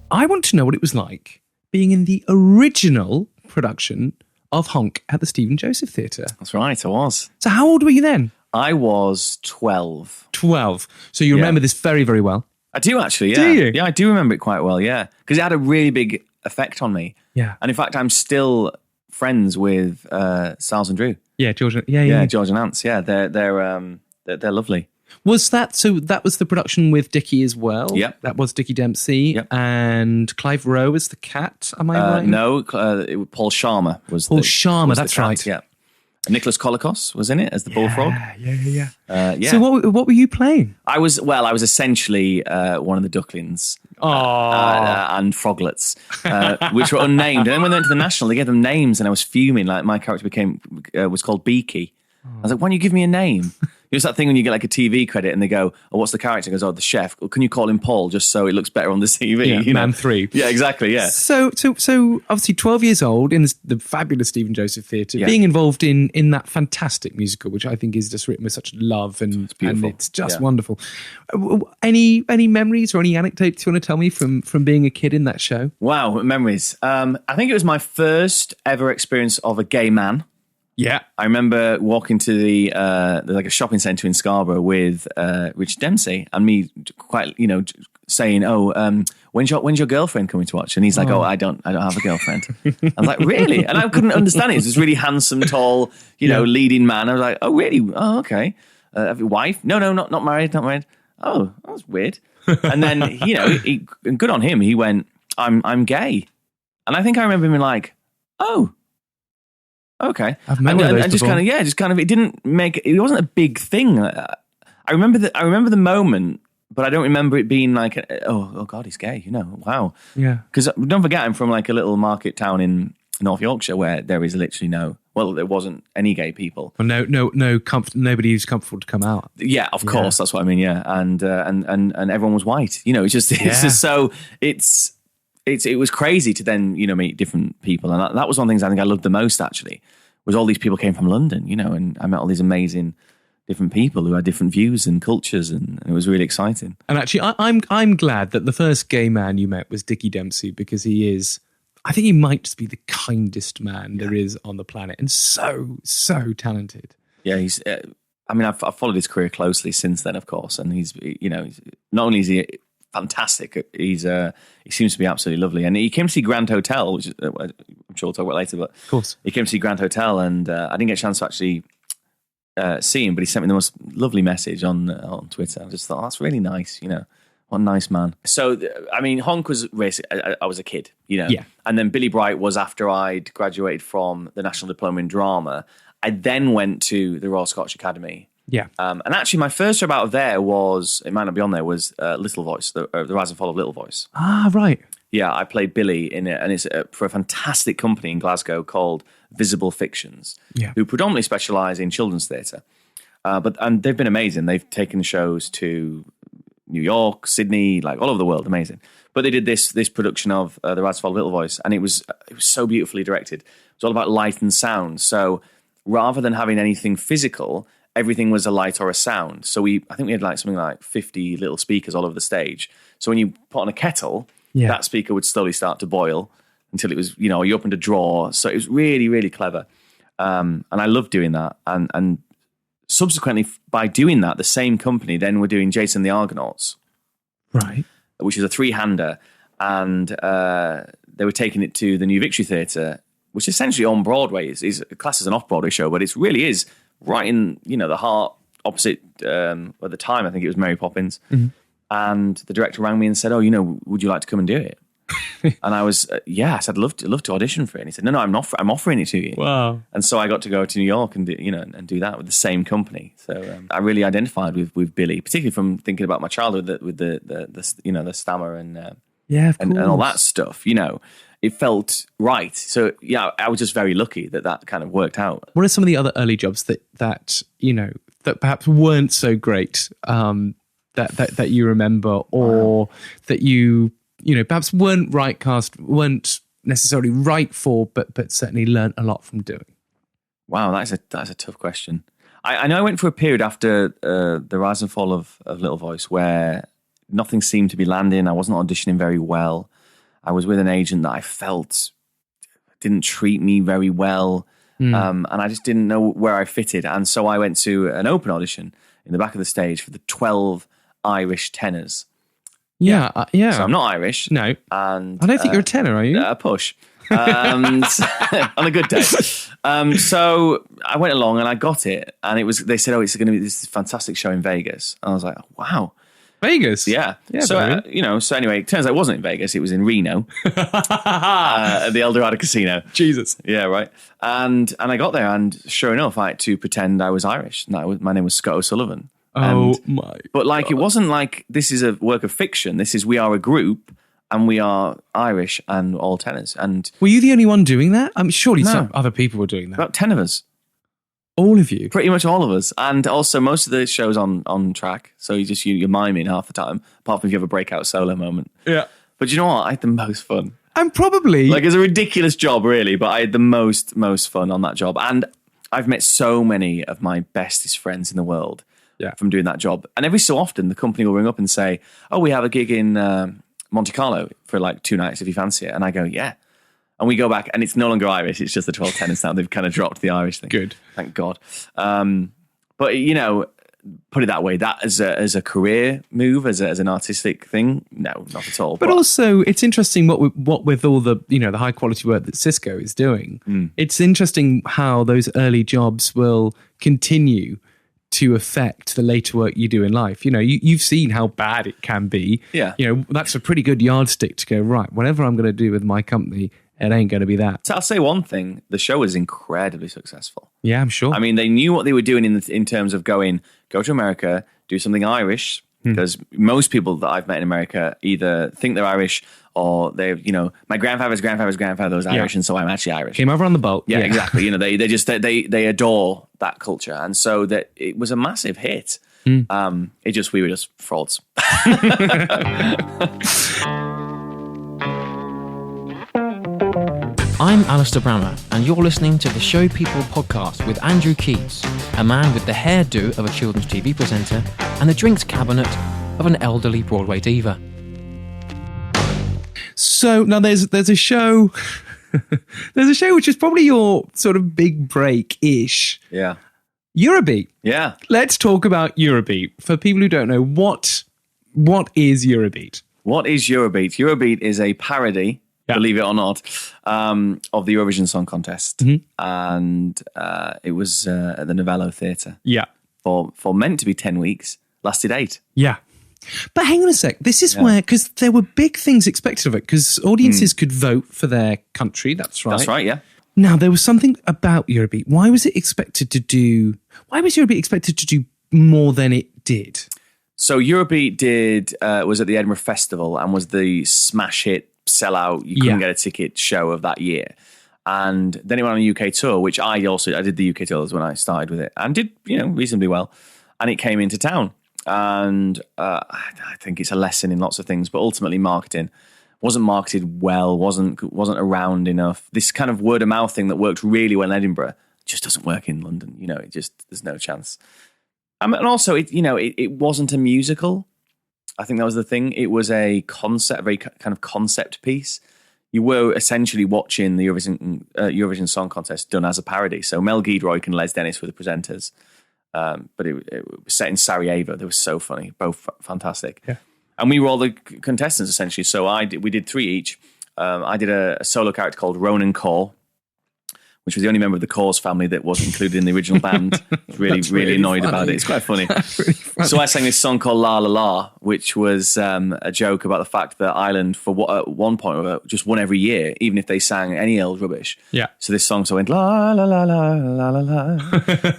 I want to know what it was like being in the original production of Honk at the Stephen Joseph Theatre. That's right, I was. So how old were you then? I was 12. 12. So you remember this very, very well. I do actually, yeah. Do you? Yeah, I do remember it quite well, yeah. Because it had a really big effect on me. Yeah. And in fact, I'm still friends with Stiles and Drewe. Yeah, George. Yeah, George and Ants. Yeah, they're lovely. Was that, so that was the production with Dickie as well? Yep. That was Dickie Dempsey. Yep. And Clive Rowe as the cat, am I right? No, Paul Sharma was Paul the Sharma, was that's the cat, right. Yeah. Nicholas Colicos was in it as the bullfrog. Yeah. Yeah. So what were you playing? I was essentially one of the ducklings and froglets, which were unnamed. And then when they went to the National, they gave them names, and I was fuming. Like, my character was called Beaky. I was like, why don't you give me a name? It was that thing when you get like a TV credit and they go, oh, what's the character? He goes, oh, the chef. Well, can you call him Paul just so it looks better on the TV? Yeah, you know? Man 3. Yeah, exactly, yeah. So obviously 12 years old in the fabulous Stephen Joseph Theatre, Yeah. being involved in that fantastic musical, which I think is just written with such love and it's just wonderful. Any memories or any anecdotes you want to tell me from being a kid in that show? Wow, memories. I think it was my first ever experience of a gay man. Yeah. I remember walking to there's like a shopping centre in Scarborough with Richard Dempsey, and me quite, saying, when's your girlfriend coming to watch? And he's like, I don't have a girlfriend. I was like, really? And I couldn't understand it. He was this really handsome, tall, leading man. I was like, oh, really? Oh, okay. Have you a wife? No, not married, not married. Oh, that was weird. And then, he good on him. He went, I'm gay. And I think I remember him being like, oh, okay. I've met one of those before. It wasn't a big thing. I remember the moment, but I don't remember it being like, oh God, he's gay, wow. Yeah. Because don't forget, I'm from like a little market town in North Yorkshire where there is literally there wasn't any gay people. Well, nobody who's comfortable to come out. Yeah, of course, that's what I mean, yeah. And everyone was white. It's just so it was crazy to then, meet different people. And that was one of the things I think I loved the most, actually, was all these people came from London, and I met all these amazing different people who had different views and cultures, and it was really exciting. And actually, I'm glad that the first gay man you met was Dickie Dempsey, because I think he might just be the kindest man there is on the planet, and so talented. Yeah, he's... I've followed his career closely since then, of course, and he's not only is he fantastic, he seems to be absolutely lovely. And he came to see Grand Hotel, which I'm sure we'll talk about later, but of course he came to see Grand Hotel, and I didn't get a chance to actually see him, but he sent me the most lovely message on Twitter. I just thought, that's really nice, what a nice man. So, Honk was I was a kid, Yeah. And then Billy Bright was after I'd graduated from the National Diploma in Drama. I then went to the Royal Scottish Academy. Yeah. And actually, my first job out of there was, it might not be on there, was Little Voice, the Rise and Fall of Little Voice. Ah, right. Yeah, I played Billy in it, and it's for a fantastic company in Glasgow called Visible Fictions, who predominantly specialise in children's theatre. And they've been amazing. They've taken shows to New York, Sydney, like all over the world, amazing. But they did this production of The Rise and Fall of Little Voice, and it was so beautifully directed. It was all about light and sound. So rather than having anything physical, everything was a light or a sound. So I think we had like something like 50 little speakers all over the stage. So when you put on a kettle, that speaker would slowly start to boil until it was, you opened a drawer. So it was really, really clever. And I loved doing that. And subsequently, by doing that, the same company then were doing Jason the Argonauts. Right. Which is a three-hander. And they were taking it to the New Victory Theatre which essentially on Broadway is classed as an off-Broadway show, but it really is right in, the heart opposite, at the time, I think it was Mary Poppins. Mm-hmm. And the director rang me and said, would you like to come and do it? And I was, I said, I'd love to audition for it. And he said, no, I'm offering it to you. Wow. And so I got to go to New York and do that with the same company. So I really identified with Billy, particularly from thinking about my childhood with the stammer and and all that stuff. It felt right. So I was just very lucky that kind of worked out. What are some of the other early jobs that perhaps weren't so great that you remember, or that you perhaps weren't weren't necessarily right for, but certainly learnt a lot from doing? Wow, that's a tough question. I know I went for a period after the rise and fall of Little Voice where nothing seemed to be landing. I wasn't auditioning very well. I was with an agent that I felt didn't treat me very well, and I just didn't know where I fitted. And so I went to an open audition in the back of the stage for the 12 Irish tenors. Yeah. So I'm not Irish. No. And I don't think you're a tenor, are you? A push. On a good day. So I went along and I got it, and they said, it's going to be this fantastic show in Vegas. And I was like, wow. Vegas? Yeah. So, so anyway, it turns out it wasn't in Vegas. It was in Reno at the Eldorado Casino. Jesus. Yeah, right. And I got there, and sure enough, I had to pretend I was Irish. My name was Scott O'Sullivan. But it wasn't like this is a work of fiction. We are a group, and we are Irish and all tenors. And were you the only one doing that? I mean, surely some other people were doing that. About 10 of us. All of you? Pretty much all of us. And also most of the show's on track. So you're miming half the time, apart from if you have a breakout solo moment. Yeah. But you know what? I had the most fun. And probably... it's a ridiculous job, really, but I had the most fun on that job. And I've met so many of my bestest friends in the world from doing that job. And every so often, the company will ring up and say, we have a gig in Monte Carlo for 2 nights if you fancy it. And I go, yeah. And we go back, and it's no longer Irish. It's just the 12 tenors now. They've kind of dropped the Irish thing. Good. Thank God. But, put it that way, that as a career move, as an artistic thing, no, not at all. But also, it's interesting what with all the, the high quality work that Sisco is doing. It's interesting how those early jobs will continue to affect the later work you do in life. You've seen how bad it can be. Yeah. That's a pretty good yardstick to go, right, whatever I'm going to do with my company, it ain't going to be that. So I'll say one thing, the show was incredibly successful. Yeah, I'm sure. I mean, they knew what they were doing in terms of go to America, do something Irish, because most people that I've met in America either think they're Irish or they've, my grandfather's grandfather was Irish, and so I'm actually Irish. Came over on the boat. Yeah, exactly. They adore that culture. And so that it was a massive hit. We were just frauds. I'm Alistair Brammer, and you're listening to the Show People podcast with Andrew Keats, a man with the hairdo of a children's TV presenter and the drinks cabinet of an elderly Broadway diva. So now there's a show, there's a show which is probably your sort of big break-ish. Yeah. Eurobeat. Yeah. Let's talk about Eurobeat. For people who don't know, what is Eurobeat? What is Eurobeat? Eurobeat is a parody, believe it or not, of the Eurovision Song Contest. And it was at the Novello Theatre. Yeah. For meant to be 10 weeks, lasted 8. Yeah. But hang on a sec. This is where, because there were big things expected of it, because audiences could vote for their country. That's right. That's right, yeah. Now, there was something about Eurobeat. Why was Eurobeat expected to do more than it did? So Eurobeat was at the Edinburgh Festival and was the smash hit, sellout, you couldn't get a ticket show of that year. And then it went on a UK tour, which I did the UK tours when I started with it and did, reasonably well. And it came into town. And I think it's a lesson in lots of things, but ultimately marketing wasn't marketed well, wasn't around enough. This kind of word of mouth thing that worked really well in Edinburgh just doesn't work in London. There's no chance. And also, it wasn't a musical. I think that was the thing. It was a concept, very kind of concept piece. You were essentially watching the Eurovision Song Contest done as a parody. So Mel Giedroyc and Les Dennis were the presenters. But it was set in Sarajevo. They were so funny, both fantastic. Yeah. And we were all the contestants essentially. So we did 3 each. I did a solo character called Ronan Kaur, which was the only member of the Cause family that wasn't included in the original band. really annoyed funny. about it. It's quite funny. Really funny. So I sang this song called La La La, which was a joke about the fact that Ireland, at one point, just won every year, even if they sang any old rubbish. Yeah. So this song went la la la la la la la la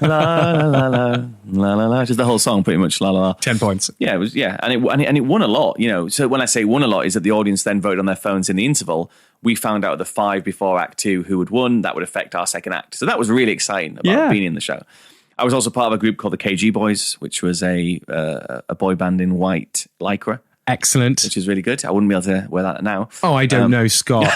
la la la la la, just the whole song pretty much la la la. 10 points. Yeah, it was. Yeah, and it won a lot. You know, so when I say won a lot, is that the audience then voted on their phones in the interval. We found out the 5 before Act 2 who had won. That would affect our second act. So that was really exciting about being in the show. I was also part of a group called the KG Boys, which was a boy band in white lycra. Excellent. Which is really good. I wouldn't be able to wear that now. Oh, I don't know, Scott.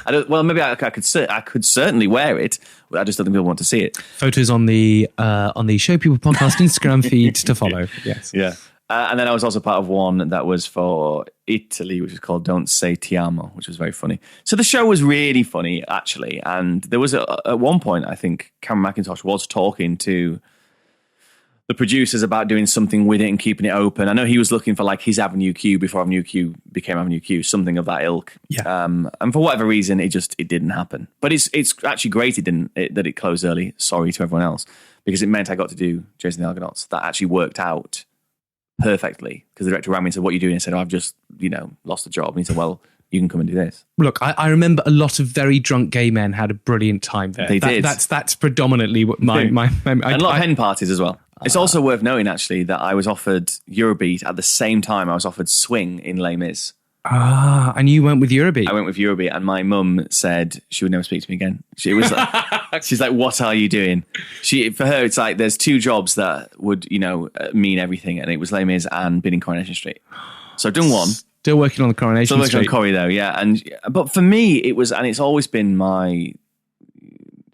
Maybe I could certainly wear it. But I just don't think people want to see it. Photos on the Show People Podcast Instagram feed to follow. Yes. Yeah. And then I was also part of one that was for Italy, which is called Don't Say Ti Amo, which was very funny. So the show was really funny, actually. And there was at one point, I think Cameron McIntosh was talking to the producers about doing something with it and keeping it open. I know he was looking for like his Avenue Q before Avenue Q became Avenue Q, something of that ilk. Yeah. And for whatever reason, it didn't happen. But it's actually great that it closed early. Sorry to everyone else, because it meant I got to do Jason the Argonauts. That actually worked out perfectly, because the director rang me and said, "What are you doing?" I said, "Oh, I've just lost the job." And he said, "Well, you can come and do this." Look, I remember a lot of very drunk gay men had a brilliant time there. They did. That's predominantly what my and a lot of hen parties as well. It's also worth noting, actually, that I was offered Eurobeat at the same time I was offered Swing in Les Mis. And you went with Eurobeat. I went with Eurobeat, and my mum said she would never speak to me again. She was like, she's like, "What are you doing?" For her, it's like there's 2 jobs that would mean everything, and it was Les Mis and being in Coronation Street. So I've done one. Still working on the Coronation Still working Street. on Corrie though, yeah. But for me, it was, and it's always been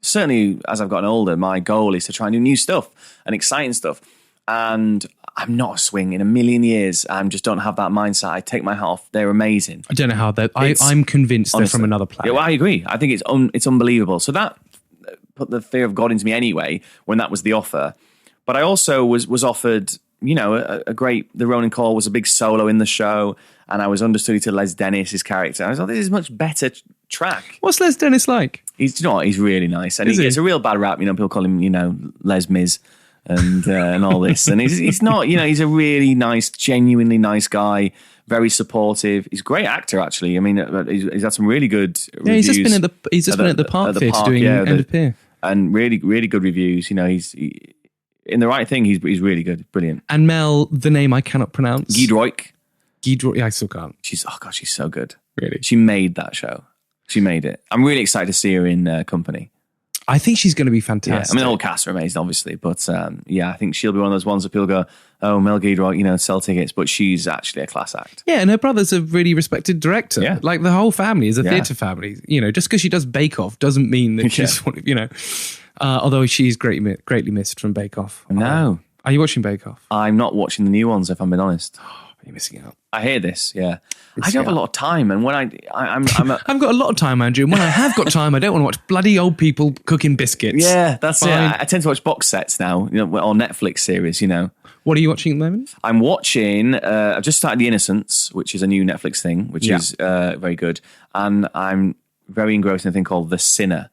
certainly as I've gotten older, my goal is to try and do new stuff and exciting stuff. And I'm not a Swing in a million years. I just don't have that mindset. I take my hat off. They're amazing. I don't know how I'm convinced honestly, they're from another planet. Yeah, well, I agree. I think it's unbelievable. So that put the fear of God into me anyway when that was the offer. But I also was offered, a great. The Ronan Call was a big solo in the show, and I was understudy to Les Dennis, his character. I was like, this is a much better track. What's Les Dennis like? He's really nice, and he gets a real bad rap. People call him, Les Miz. And all this, and he's not, he's a really nice, genuinely nice guy, very supportive. He's a great actor, actually. I mean, he's had some really good reviews. Yeah, he's just been at the Park Theatre doing End of Pier, and really, really good reviews. He's in the right thing. He's really good, brilliant. And Mel, the name I cannot pronounce, Giedroyc. Yeah, I still can't. She's so good. Really, she made that show. She made it. I'm really excited to see her in Company. I think she's going to be fantastic. Yeah, I mean, the whole cast are amazing, obviously, but I think she'll be one of those ones that people go, "Oh, Mel Giedroyc, sell tickets," but she's actually a class act. Yeah, and her brother's a really respected director. Yeah. Like the whole family is a theatre family. Just because she does Bake Off doesn't mean that she's, although she's greatly missed from Bake Off. No. Are you watching Bake Off? I'm not watching the new ones, if I'm being honest. You're missing out. I hear this, yeah. I don't have a lot of time, and when I've got a lot of time, Andrew, and when I have got time, I don't want to watch bloody old people cooking biscuits. Yeah, that's Fine. it. I tend to watch box sets now, or Netflix series, What are you watching at the moment? I'm watching, I've just started The Innocents, which is a new Netflix thing, which is very good, and I'm very engrossed in a thing called The Sinner.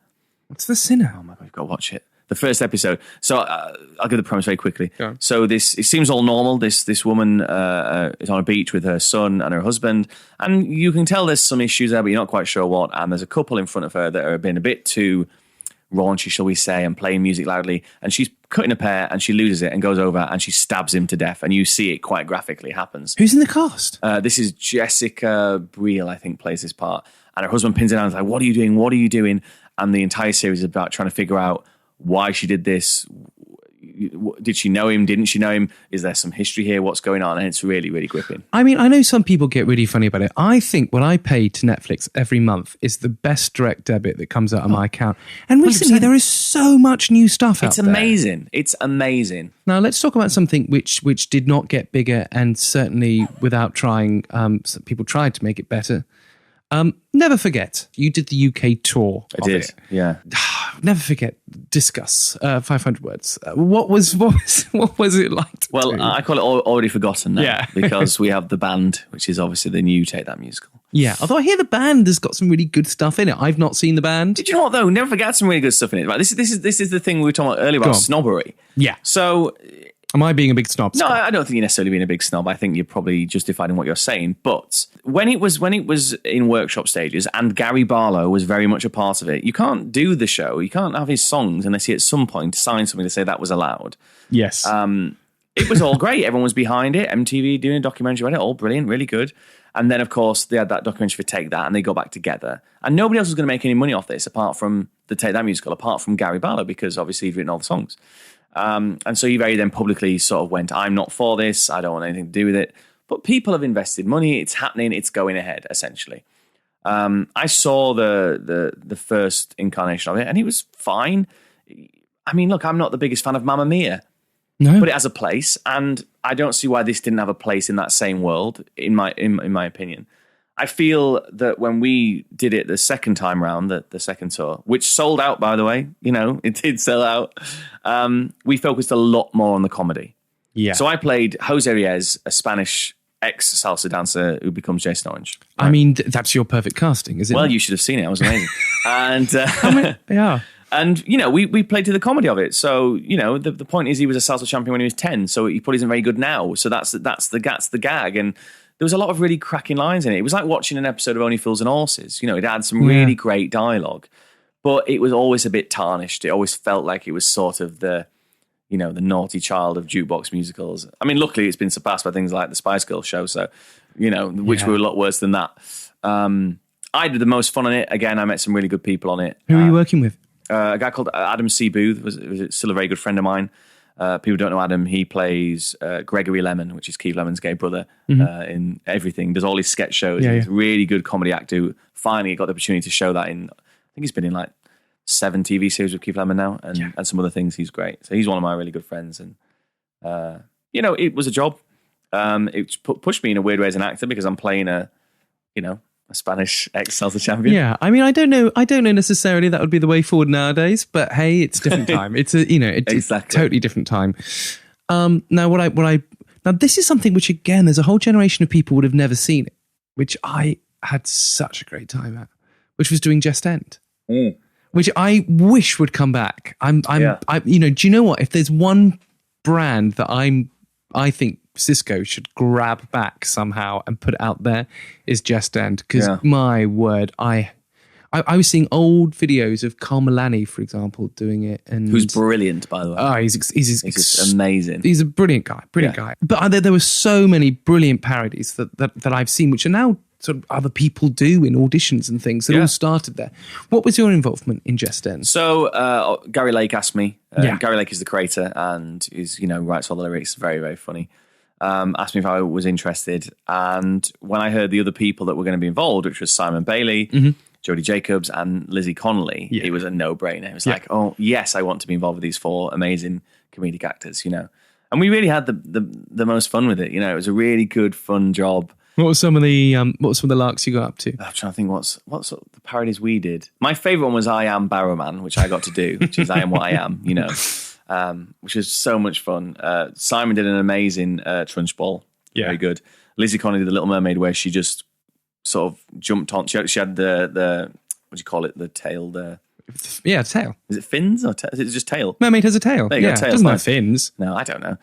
What's The Sinner? Oh my God, you've got to watch it. The first episode. So I'll give the premise very quickly. Go on. So it seems all normal. This woman is on a beach with her son and her husband, and you can tell there's some issues there, but you're not quite sure what. And there's a couple in front of her that are being a bit too raunchy, shall we say, and playing music loudly. And she's cutting a pear, and she loses it and goes over and she stabs him to death. And you see it quite graphically happens. Who's in the cast? This is Jessica Briel, I think, plays this part. And her husband pins it down and is like, "What are you doing? What are you doing?" And the entire series is about trying to figure out why she did this. Did she know him? Didn't she know him? Is there some history here? What's going on? And it's really, really gripping. I mean, I know some people get really funny about it. I think what I pay to Netflix every month is the best direct debit that comes out of my account. And recently 100%. There is so much new stuff out there. It's amazing. It's amazing. Now, let's talk about something which did not get bigger, and certainly without trying, some people tried to make it better. Never Forget. You did the UK tour. I did. Yeah. Never Forget. Discuss. 500 words. What was it like? Well, I call it Already Forgotten now. Yeah. Because we have the band, which is obviously the new Take That musical. Yeah, although I hear the band has got some really good stuff in it. I've not seen the band. Did you know what though? Never forget some really good stuff in it. Right, this is the thing we were talking about earlier about snobbery. Yeah. So, am I being a big snob? No, Scott? I don't think you're necessarily being a big snob. I think you're probably justified in what you're saying. But when it was in workshop stages, and Gary Barlow was very much a part of it, you can't do the show. You can't have his songs unless he at some point signed something to say that was allowed. Yes. It was all great. Everyone was behind it. MTV doing a documentary about it, all brilliant, really good. And then, of course, they had that documentary for Take That, and they got back together. And nobody else was going to make any money off this apart from the Take That musical, apart from Gary Barlow, because obviously he'd written all the songs. And so he very then publicly sort of went, I'm not for this. I don't want anything to do with it. But people have invested money. It's happening. It's going ahead, essentially. I saw the first incarnation of it, and it was fine. I mean, look, I'm not the biggest fan of Mamma Mia. No. But it has a place, and I don't see why this didn't have a place in that same world, in my opinion. I feel that when we did it the second time round, the second tour, which sold out, by the way, it did sell out, we focused a lot more on the comedy. Yeah. So I played Jose Reyes, a Spanish ex-salsa dancer who becomes Jason Orange. Right? I mean, that's your perfect casting, is it? Well, you should have seen it. It was amazing. And yeah. And, we played to the comedy of it. So, the point is he was a salsa champion when he was 10, so he probably isn't very good now. So that's the gag. And there was a lot of really cracking lines in it. It was like watching an episode of Only Fools and Horses. It had some really great dialogue, but it was always a bit tarnished. It always felt like it was sort of the naughty child of jukebox musicals. I mean, luckily it's been surpassed by things like the Spice Girls show, so, which were a lot worse than that. I did the most fun on it. Again, I met some really good people on it. Who are you working with? A guy called Adam C. Booth was still a very good friend of mine. People don't know Adam. He plays Gregory Lemon, which is Keith Lemon's gay brother, in everything. Does all his sketch shows. Yeah, He's a really good comedy actor who finally got the opportunity to show that in, I think he's been in like 7 TV series with Keith Lemon now, and some other things. He's great. So he's one of my really good friends. And, it was a job. It pushed me in a weird way as an actor because I'm playing a Spanish ex-salsa champion. Yeah, I mean, I don't know necessarily that would be the way forward nowadays, but hey, it's a different time. It's it's a totally different time. Now this is something which, again, there's a whole generation of people would have never seen it, which I had such a great time at, which was doing Just End, which I wish would come back. Do you know what? If there's one brand that I think Sisco should grab back somehow and put it out there, is Just End, because my word, I was seeing old videos of Carl Milani, for example, doing it, and who's brilliant, by the way. Oh, he's amazing. He's a brilliant guy. But there were so many brilliant parodies that I've seen, which are now sort of other people do in auditions and things. It all started there. What was your involvement in Just End? So Gary Lake asked me. Gary Lake is the creator and writes all the lyrics. Very, very funny. Asked me if I was interested, and when I heard the other people that were going to be involved, which was Simon Bailey, Jodie Jacobs, and Lizzie Connolly, it was a no-brainer. It was like, oh yes, I want to be involved with these 4 amazing comedic actors, and we really had the most fun with it. It was a really good, fun job. What were some of the larks you got up to? I'm trying to think what sort of the parodies we did. My favourite one was I Am Barrowman, which I got to do, which is I Am What I Am, which was so much fun. Simon did an amazing Trunchbull. Very good. Lizzie Connolly did the Little Mermaid, where she just sort of jumped on. She had the what do you call it? The tail. Tail. Is it fins or is it just tail? Mermaid has a tail. There you go. Tail. Doesn't have fins. No, I don't know.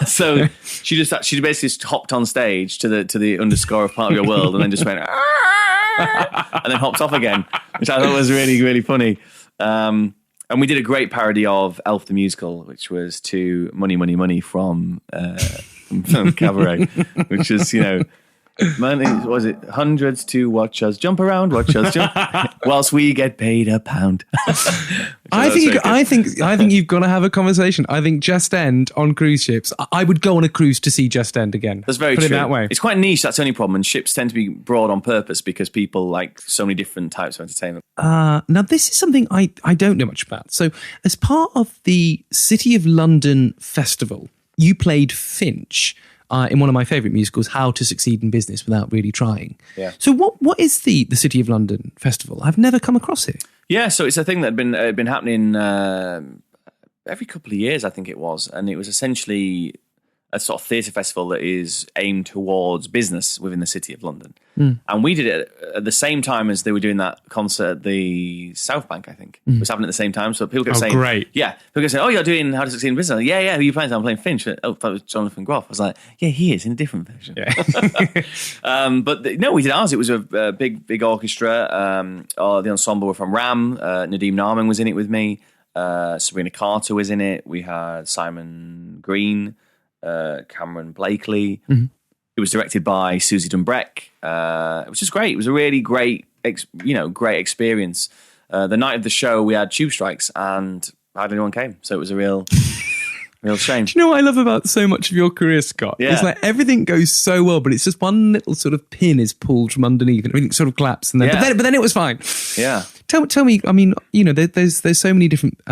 So she basically just hopped on stage to the underscore of Part of Your World, and then just went and then hopped off again, which I thought was really, really funny. And we did a great parody of Elf the Musical, which was to Money, Money, Money from Cabaret, which is, money, was it hundreds to watch us jump around, whilst we get paid £1. I think you've got to have a conversation. I think Just End on cruise ships. I would go on a cruise to see Just End again. That's very true. Put it that way. It's quite niche. That's the only problem. And ships tend to be broad on purpose because people like so many different types of entertainment. Now, this is something I don't know much about. So, as part of the City of London Festival, you played Finch in one of my favourite musicals, How to Succeed in Business Without Really Trying. Yeah. So what is the City of London Festival? I've never come across it. Yeah, so it's a thing that had been happening every couple of years, I think it was. And it was essentially a sort of theatre festival that is aimed towards business within the City of London. And we did it at the same time as they were doing that concert at the South Bank, I think. It was happening at the same time. So people kept saying, great. Yeah. People kept saying, oh, you're doing How to Succeed in Business. Yeah, who are you playing? I'm playing Finch. Oh, that was Jonathan Groff. I was like, yeah, he is in a different version. Yeah. No, we did ours. It was a big orchestra. The ensemble were from Ram. Nadeem Narman was in it with me. Sabrina Carter was in it. We had Simon Green, Cameron Blakely. It was directed by Susie Dunbreck. It was just great. It was a really great experience. The night of the show, we had tube strikes, and hardly anyone came. So it was a real shame. Do you know what I love about so much of your career, Scott? Yeah. It's like everything goes so well, but it's just one little sort of pin is pulled from underneath, and everything sort of collapses. And then, but then it was fine. Yeah. Tell me. I mean, there's so many different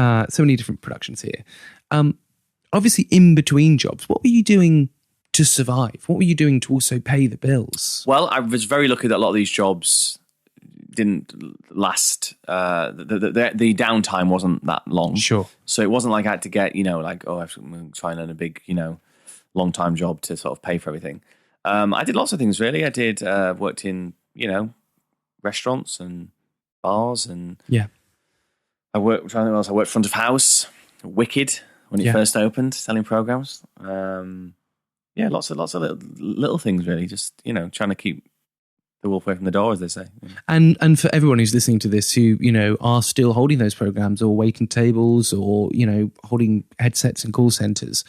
productions here. Obviously, in between jobs, what were you doing to survive? What were you doing to also pay the bills? Well, I was very lucky that a lot of these jobs didn't last. The downtime wasn't that long. Sure. So it wasn't like I had to get, I have to try and learn a big, long time job to sort of pay for everything. I did lots of things, really. I did worked in, restaurants and bars, and I worked front of house, Wicked, when it first opened, selling programs. Lots of little things, really. Just trying to keep the wolf away from the door, as they say. And for everyone who's listening to this, who are still holding those programs or waiting tables or holding headsets in call centers,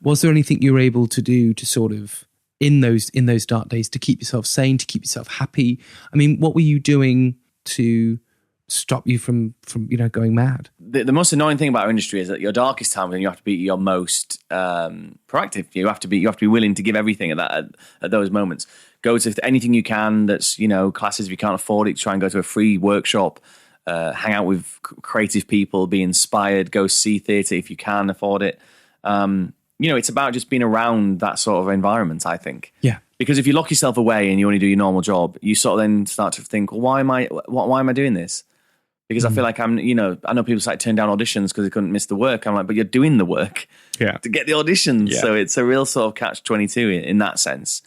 was there anything you were able to do to sort of in those dark days to keep yourself sane, to keep yourself happy? I mean, what were you doing to stop you from going mad? The most annoying thing about our industry is that your darkest time, when you have to be your most proactive, you have to be willing to give everything at those moments. Go to anything you can that's classes if you can't afford it. Try and go to a free workshop, hang out with creative people, be inspired. Go see theatre if you can afford it. It's about just being around that sort of environment, I think. Yeah. Because if you lock yourself away and you only do your normal job, you sort of then start to think, well, why am I doing this? Because I feel like I know people like turn down auditions because they couldn't miss the work. I'm like, but you're doing the work to get the auditions. Yeah. So it's a real sort of catch-22 in that sense.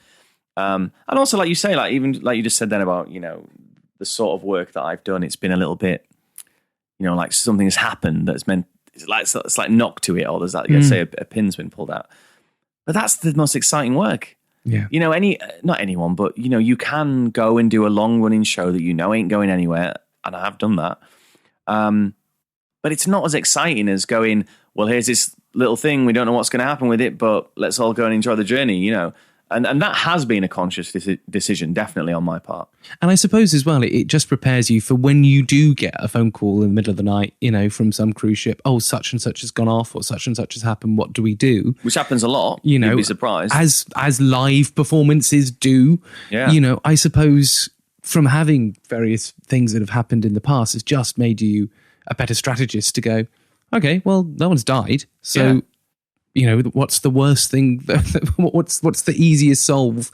And also, like you say, like even like you just said then about, the sort of work that I've done, it's been a little bit, like something has happened that's meant, it's like knock to it, or there's that, say a pin's been pulled out. But that's the most exciting work. Yeah. Not anyone, but, you can go and do a long running show that ain't going anywhere. And I have done that. But it's not as exciting as going, well, here's this little thing. We don't know what's going to happen with it, but let's all go and enjoy the journey, And that has been a conscious decision, definitely on my part. And I suppose as well, it just prepares you for when you do get a phone call in the middle of the night, from some cruise ship. Oh, such and such has gone off, or such and such has happened. What do we do? Which happens a lot. You'd be surprised. As live performances do. Yeah. I suppose from having various things that have happened in the past has just made you a better strategist to go, okay, well, no one's died. So, what's the worst thing? What's the easiest solve?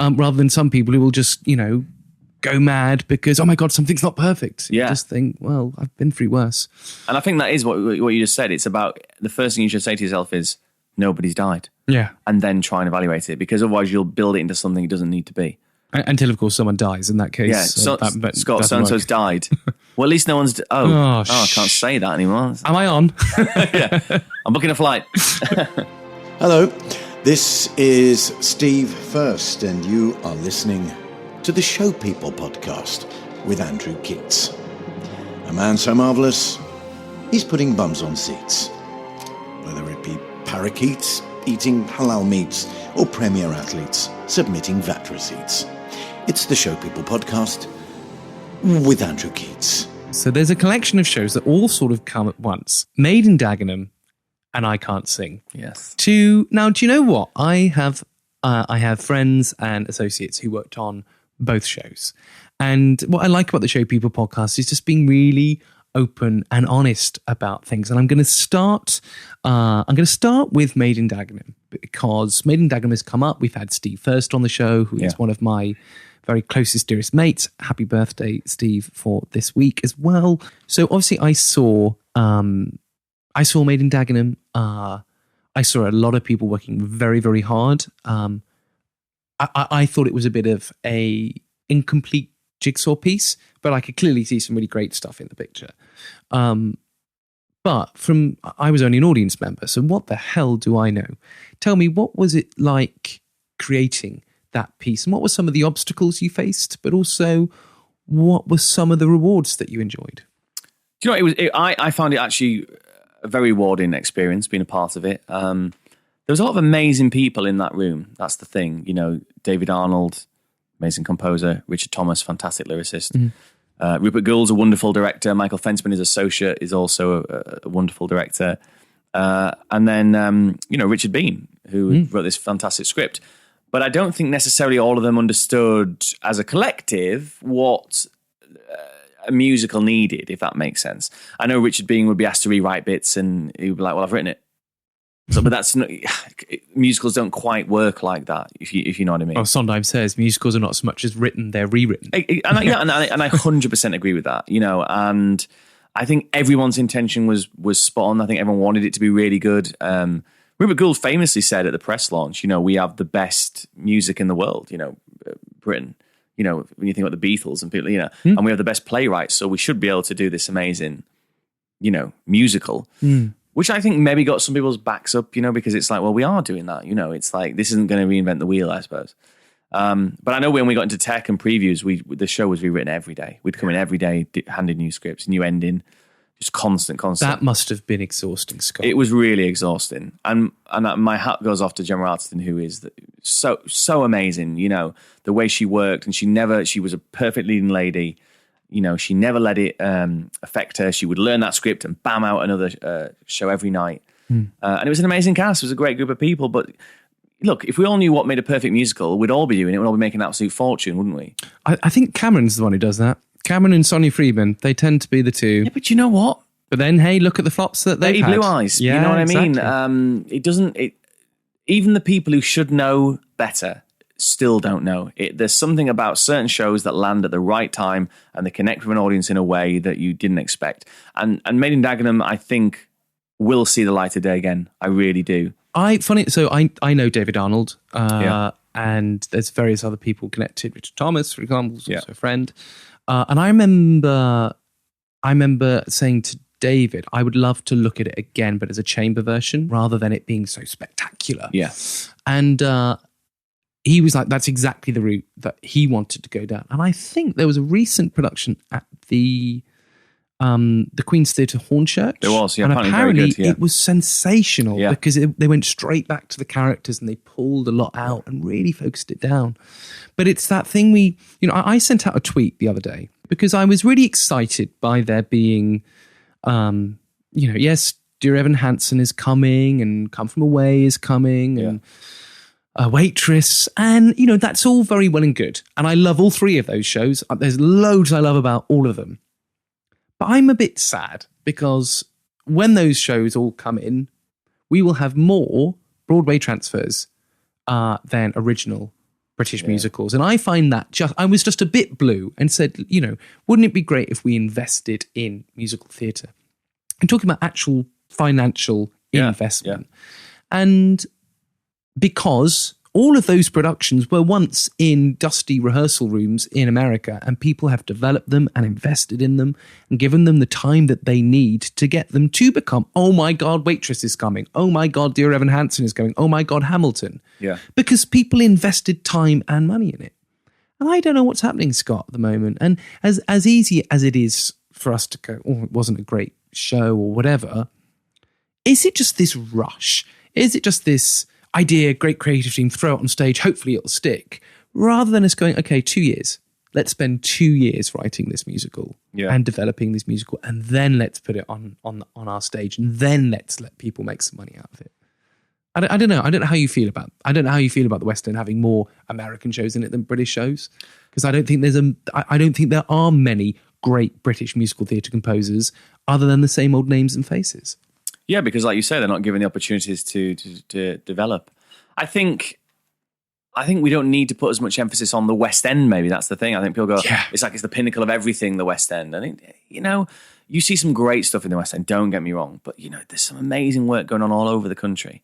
Rather than some people who will just, go mad because, oh my God, something's not perfect. Yeah. You just think, well, I've been through worse. And I think that is what you just said. It's about the first thing you should say to yourself is nobody's died. Yeah. And then try and evaluate it, because otherwise you'll build it into something it doesn't need to be. Until, of course, someone dies. In that case, yeah. Scott so-and-so's died. Well, at least no one's. I can't say that anymore. Am I on? Yeah, I'm booking a flight. Hello, this is Steve First, and you are listening to the Show People podcast with Andrew Keats. A man so marvellous, he's putting bums on seats. Whether it be parakeets eating halal meats or premier athletes submitting VAT receipts. It's the Show People podcast with Andrew Keats. So there's a collection of shows that all sort of come at once. Made in Dagenham and I Can't Sing. Yes. Now, do you know what? I have friends and associates who worked on both shows. And what I like about the Show People podcast is just being really open and honest about things. And I'm going to start with Made in Dagenham, because Made in Dagenham has come up. We've had Steve First on the show, who is one of my very closest, dearest mates. Happy birthday, Steve, for this week as well. So obviously I saw Made in Dagenham. I I saw a lot of people working very, very hard. I thought it was a bit of a incomplete jigsaw piece, but I could clearly see some really great stuff in the picture. But I was only an audience member, so what the hell do I know? Tell me, what was it like creating that piece, and what were some of the obstacles you faced, but also what were some of the rewards that you enjoyed? Do you know, I found it actually a very rewarding experience being a part of it. There was a lot of amazing people in that room. That's the thing. You know, David Arnold, amazing composer. Richard Thomas, fantastic lyricist. Rupert Gould's a wonderful director. Michael Fensman, his associate, is also a wonderful director. And then, Richard Bean, who wrote this fantastic script. But I don't think necessarily all of them understood as a collective what a musical needed, if that makes sense. I know Richard Bean would be asked to rewrite bits and he would be like, well, I've written it. So, but that's not, musicals don't quite work like that, if you know what I mean. Well, Sondheim says musicals are not so much as written, they're rewritten. And I 100% agree with that, and I think everyone's intention was spot on. I think everyone wanted it to be really good. Rupert Gould famously said at the press launch, we have the best music in the world, Britain, when you think about the Beatles and people, and we have the best playwrights, so we should be able to do this amazing, musical. Which I think maybe got some people's backs up, because it's like, well, we are doing that. It's like, this isn't going to reinvent the wheel, I suppose. But I know when we got into tech and previews, the show was rewritten every day. We'd come in every day, handed new scripts, new ending, just constant. That must have been exhausting, Scott. It was really exhausting. And my hat goes off to Gemma Arterton, who is so amazing, the way she worked. And she was a perfect leading lady. She never let it affect her. She would learn that script and bam out another show every night. And it was an amazing cast. It was a great group of people. But look, if we all knew what made a perfect musical, we'd all be doing it. We'd all be making an absolute fortune, wouldn't we? I think Cameron's the one who does that. Cameron and Sonny Freeman, they tend to be the two. Yeah, but you know what? But then, hey, look at the flops that they've had. Blue Eyes. Yeah, you know what exactly. I mean? Even the people who should know better still don't know. There's something about certain shows that land at the right time and they connect with an audience in a way that you didn't expect. And Made in Dagenham, I think, will see the light of day again. I really do. I know David Arnold, and there's various other people connected. Richard Thomas, for example, is also a friend. And I remember saying to David, I would love to look at it again, but as a chamber version, rather than it being so spectacular. Yeah. And he was like, that's exactly the route that he wanted to go down. And I think there was a recent production at the Queen's Theatre Hornchurch. There was, and apparently it was sensational because they went straight back to the characters and they pulled a lot out and really focused it down. But it's that thing I sent out a tweet the other day because I was really excited by there being, yes, Dear Evan Hansen is coming and Come From Away is coming and a Waitress, and that's all very well and good, and I love all three of those shows. There's loads I love about all of them, but I'm a bit sad because when those shows all come in, we will have more Broadway transfers than original British musicals, and I find that I was just a bit blue and said, wouldn't it be great if we invested in musical theatre? I'm talking about actual financial investment, and because all of those productions were once in dusty rehearsal rooms in America, and people have developed them and invested in them and given them the time that they need to get them to become, oh my God, Waitress is coming. Oh my God, Dear Evan Hansen is going. Oh my God, Hamilton. Yeah. Because people invested time and money in it. And I don't know what's happening, Scott, at the moment. And as easy as it is for us to go, oh, it wasn't a great show or whatever, is it just this rush? Is it just this idea, great creative team, throw it on stage, hopefully it'll stick, rather than us going, okay, 2 years. Let's spend 2 years writing this musical and developing this musical, and then let's put it on our stage, and then let's let people make some money out of it. I don't know. I don't know how you feel about the West End having more American shows in it than British shows, because I don't think there are many great British musical theatre composers other than the same old names and faces. Yeah, because like you say, they're not given the opportunities to develop. I think we don't need to put as much emphasis on the West End, maybe. That's the thing. I think people go, it's like it's the pinnacle of everything, the West End. I think, you see some great stuff in the West End, don't get me wrong, but, there's some amazing work going on all over the country.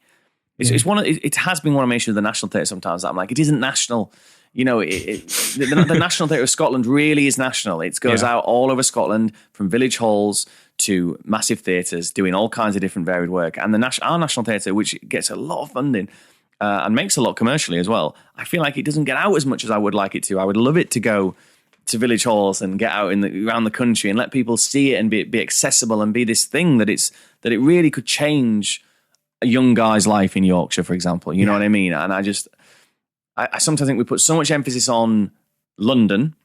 It's it has been one of my issues with the National Theatre sometimes. That I'm like, it isn't national. The National Theatre of Scotland really is national. It goes out all over Scotland, from village halls to massive theatres, doing all kinds of different varied work. And our National Theatre, which gets a lot of funding and makes a lot commercially as well, I feel like it doesn't get out as much as I would like it to. I would love it to go to village halls and get out around the country and let people see it and be accessible and be this thing that it really could change a young guy's life in Yorkshire, for example. You know what I mean? And I sometimes think we put so much emphasis on London,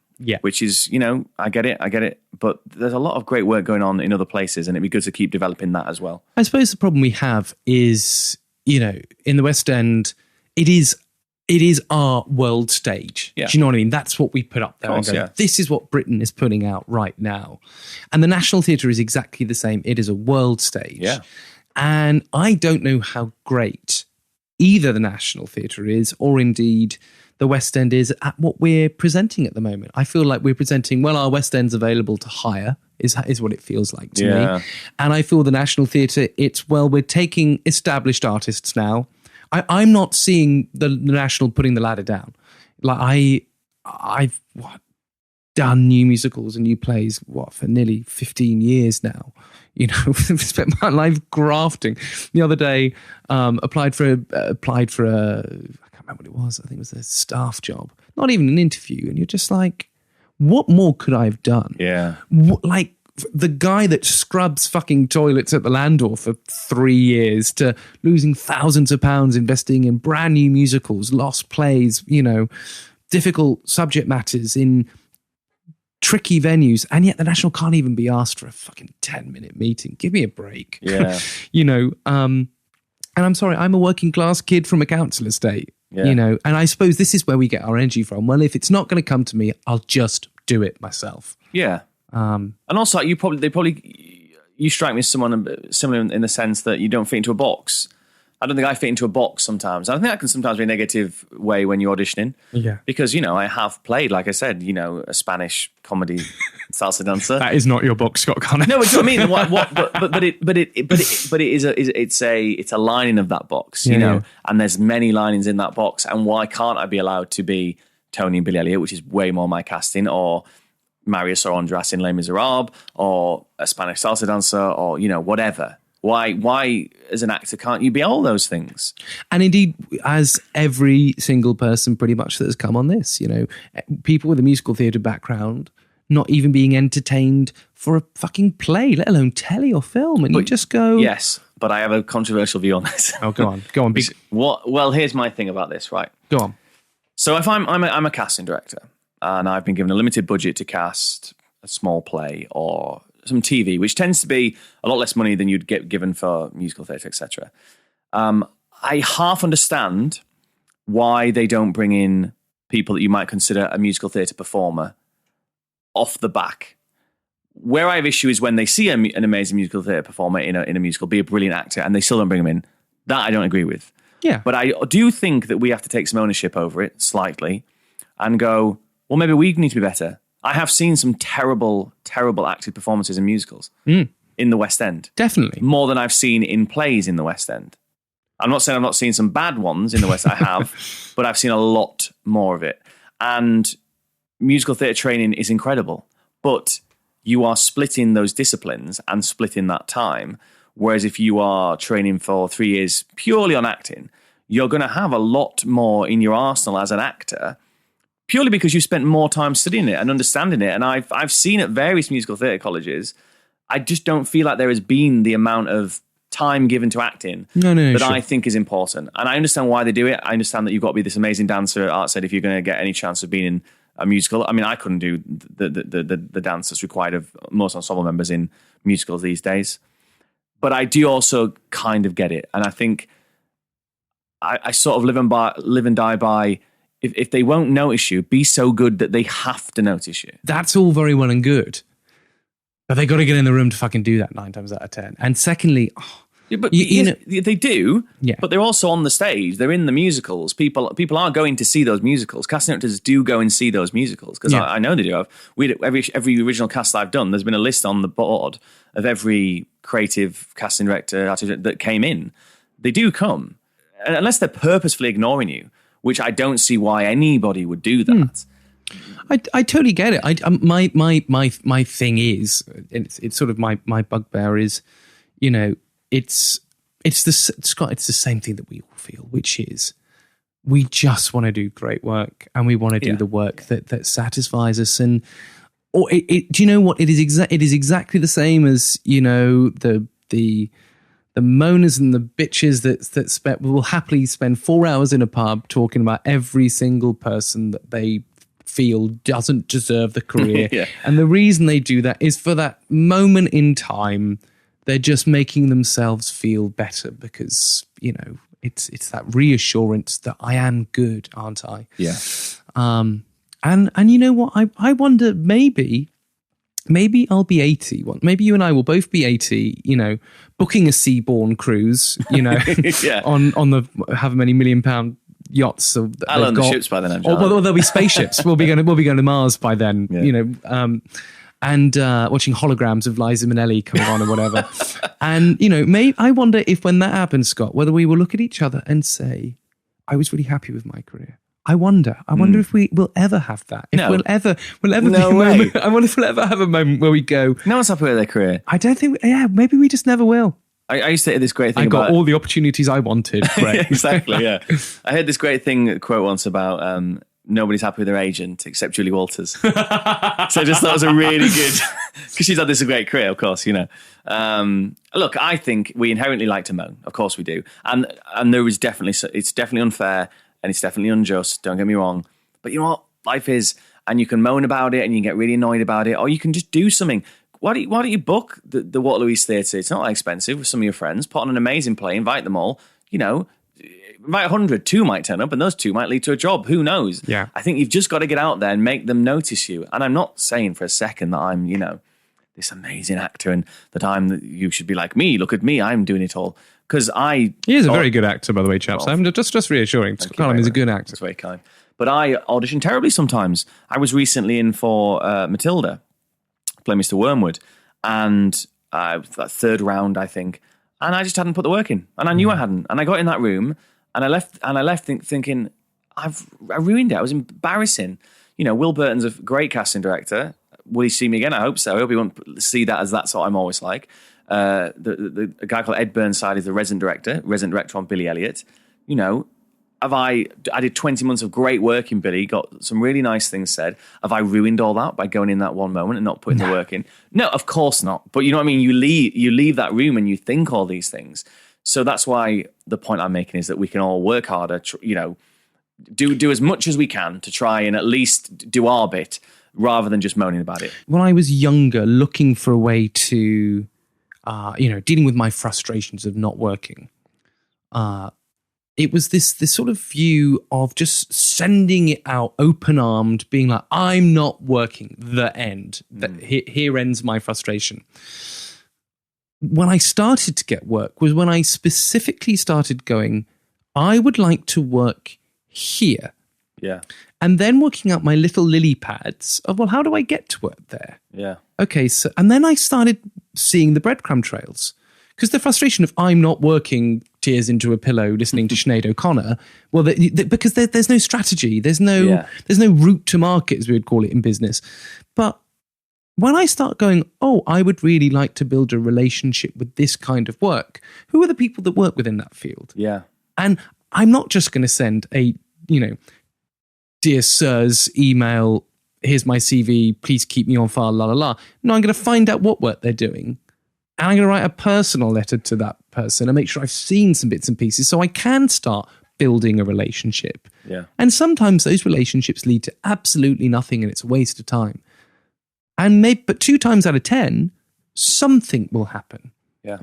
which is, I get it. But there's a lot of great work going on in other places, and it'd be good to keep developing that as well. I suppose the problem we have is, in the West End, it is our world stage. Yeah. Do you know what I mean? That's what we put up there. Course, This is what Britain is putting out right now. And the National Theatre is exactly the same. It is a world stage. Yeah. And I don't know how great either the National Theatre is, or indeed the West End is, at what we're presenting at the moment. I feel like we're presenting, our West End's available to hire, is what it feels like to me. And I feel the National Theatre, we're taking established artists now. I'm not seeing the National putting the ladder down. Like I've done new musicals and new plays for nearly 15 years now. I've spent my life grafting. The other day, applied for a I can't remember what it was. I think it was a staff job, not even an interview. And you're just like, what more could I have done? Yeah, like the guy that scrubs fucking toilets at the Landor for 3 years to losing thousands of pounds investing in brand new musicals, lost plays, difficult subject matters in tricky venues, and yet the National can't even be asked for a fucking 10-minute meeting. Give me a break. Yeah. And I'm sorry, I'm a working class kid from a council estate, and I suppose this is where we get our energy from. Well, if it's not going to come to me, I'll just do it myself. Yeah. And also, you strike me as someone similar in the sense that you don't fit into a box. I don't think I fit into a box sometimes. I think that can sometimes be a negative way when you're auditioning. Yeah. Because, I have played, like I said, a Spanish comedy salsa dancer. That is not your box, Scott Garnham. No, it's what I mean. But it's a lining of that box, and there's many linings in that box. And why can't I be allowed to be Tony and Billy Elliot, which is way more my casting, or Marius or Andras in Les Miserables, or a Spanish salsa dancer, or, whatever. Why, as an actor, can't you be all those things? And indeed, as every single person pretty much that has come on this, people with a musical theatre background not even being entertained for a fucking play, let alone telly or film. And you just go... Yes, but I have a controversial view on this. Oh, go on. Go on. Well, here's my thing about this, right? Go on. So if I'm a casting director, and I've been given a limited budget to cast a small play or some TV, which tends to be a lot less money than you'd get given for musical theatre, etc. I half understand why they don't bring in people that you might consider a musical theatre performer off the back. Where I have issue is when they see an amazing musical theatre performer in a musical, be a brilliant actor, and they still don't bring them in. That I don't agree with. Yeah. But I do think that we have to take some ownership over it slightly and go, well, maybe we need to be better. I have seen some terrible, terrible acted performances in musicals in the West End. Definitely. More than I've seen in plays in the West End. I'm not saying I've not seen some bad ones in the West. I have, but I've seen a lot more of it. And musical theatre training is incredible. But you are splitting those disciplines and splitting that time. Whereas if you are training for 3 years purely on acting, you're going to have a lot more in your arsenal as an actor, purely because you spent more time studying it and understanding it. And I've seen at various musical theatre colleges, I just don't feel like there has been the amount of time given to acting that I think is important. And I understand why they do it. I understand that you've got to be this amazing dancer at Art Said if you're going to get any chance of being in a musical. I mean, I couldn't do the dance that's required of most ensemble members in musicals these days. But I do also kind of get it. And I think I sort of live and die by, if they won't notice you, be so good that they have to notice you. That's all very well and good. But they got to get in the room to fucking do that 9 times out of 10. And secondly, they do, yeah. But they're also on the stage. They're in the musicals. People are going to see those musicals. Casting directors do go and see those musicals because I know they do. Every original cast I've done, there's been a list on the board of every creative casting director, artist that came in. They do come. unless they're purposefully ignoring you, which I don't see why anybody would do that. I totally get it. My thing is, it's sort of my bugbear is, it's Scott. It's the same thing that we all feel, which is we just want to do great work and we want to do the work that satisfies us. And do you know what it is? It is exactly the same as the moaners and the bitches that will happily spend 4 hours in a pub talking about every single person that they feel doesn't deserve the career. And the reason they do that is for that moment in time, they're just making themselves feel better because, it's that reassurance that I am good, aren't I? Yeah. And you know what? I wonder, maybe I'll be 80. Maybe you and I will both be 80, booking a seaborne cruise, on the however many £1 million yachts. I'll own the ships by then. Or there'll be spaceships. we'll be going to Mars by then, and watching holograms of Liza Minnelli coming on or whatever. And, I wonder if when that happens, Scott, whether we will look at each other and say, I was really happy with my career. I wonder if we will ever have that. If we'll ever be a moment. I wonder if we'll ever have a moment where we go, no one's happy with their career. I don't think, maybe we just never will. I used to hear this great thing about... I got all the opportunities I wanted. Right? Exactly, yeah. I heard this great quote once about nobody's happy with their agent except Julie Walters. So I just thought it was a really good... Because she's had this great career, of course, Look, I think we inherently like to moan. Of course we do. And there is it's definitely unfair and it's definitely unjust, don't get me wrong. But you know what? Life is... And you can moan about it and you can get really annoyed about it, or you can just do something. Why don't you book the Waterloo East Theatre? It's not that expensive with some of your friends. Put on an amazing play, invite them all. Invite 100, 2 might turn up, and those 2 might lead to a job. Who knows? Yeah. I think you've just got to get out there and make them notice you. And I'm not saying for a second that I'm, this amazing actor and that you should be like me. Look at me, I'm doing it all. Because he is a very good actor, by the way, chaps. I'm just reassuring. Scott Garnham is a good actor. That's very kind. But I audition terribly sometimes. I was recently in for Matilda, play Mr. Wormwood, and that 3rd round, I think, and I just hadn't put the work in, and I knew I hadn't, and I got in that room, and I left thinking, I ruined it. I was embarrassing. Will Burton's a great casting director. Will he see me again? I hope so. I hope he won't see that as that's what I'm always like. The guy called Ed Burnside is the resident director on Billy Elliot. I did 20 months of great work in Billy, got some really nice things said. Have I ruined all that by going in that one moment and not putting the work in? No, of course not. But you know what I mean? You leave that room and you think all these things. So that's why the point I'm making is that we can all work harder, do as much as we can to try and at least do our bit rather than just moaning about it. When I was younger, looking for a way to, dealing with my frustrations of not working, it was this sort of view of just sending it out open-armed, being like, I'm not working, the end. Here ends my frustration. When I started to get work was when I specifically started going, I would like to work here. Yeah. And then working out my little lily pads of, well, how do I get to work there? Yeah. Okay, so, and then I started seeing the breadcrumb trails. Because the frustration of I'm not working tears into a pillow listening to Sinead O'Connor, well, because there's no strategy, there's no route to market, as we would call it in business. But when I start going, I would really like to build a relationship with this kind of work, who are the people that work within that field? Yeah. And I'm not just going to send a, dear sirs, email, here's my CV, please keep me on file, la la la. No, I'm going to find out what work they're doing. And I'm going to write a personal letter to that person and make sure I've seen some bits and pieces so I can start building a relationship. Yeah. And sometimes those relationships lead to absolutely nothing and it's a waste of time. But 2 times out of 10, something will happen. Yeah.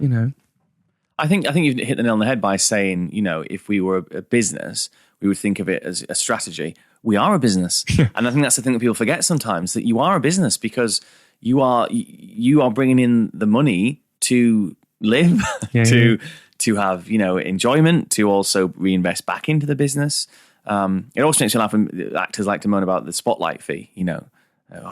I think you've hit the nail on the head by saying, if we were a business, we would think of it as a strategy. We are a business. And I think that's the thing that people forget sometimes, that you are a business because you are bringing in the money to live, to have, enjoyment, to also reinvest back into the business. It also makes me laugh when actors like to moan about the spotlight fee,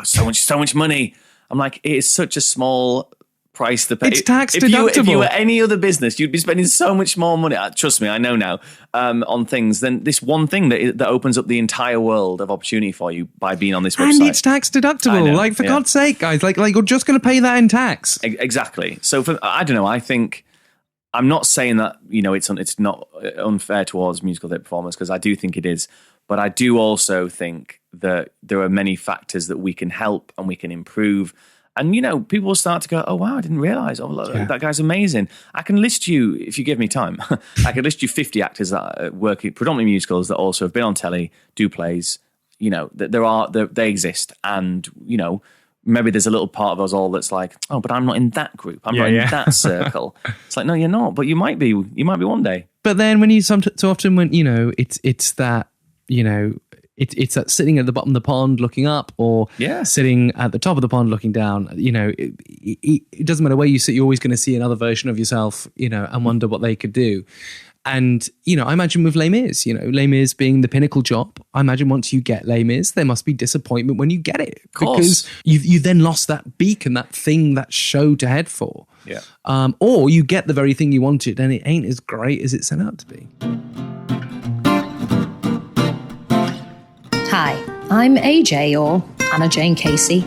so much money. I'm like, it is such a small price to pay. It's tax If deductible. you were any other business, you'd be spending so much more money. Trust me, I know now, on things than this one thing that opens up the entire world of opportunity for you by being on this website. And it's tax deductible. Like, for God's sake, guys, like you're just going to pay that in tax. Exactly. So I don't know. I think I'm not saying that it's not unfair towards musical theatre performers, because I do think it is, but I do also think that there are many factors that we can help and we can improve. And, people will start to go, oh, wow, I didn't realise. Oh, look, that guy's amazing. I can list you, if you give me time, I could list you 50 actors that work predominantly musicals that also have been on telly, do plays. They exist. And, maybe there's a little part of us all that's like, oh, but I'm not in that group. I'm not in that circle. It's like, no, you're not. But you might be. You might be one day. But then when so often when, it's that, it's that sitting at the bottom of the pond looking up, or sitting at the top of the pond looking down. It doesn't matter where you sit, you're always going to see another version of yourself, and wonder what they could do. And, I imagine with Les Mis, Les Mis being the pinnacle job, I imagine once you get Les Mis, there must be disappointment when you get it. Because you then lost that beacon, that thing, that show to head for. Yeah. Or you get the very thing you wanted and it ain't as great as it set out to be. Hi, I'm AJ, or Anna Jane Casey,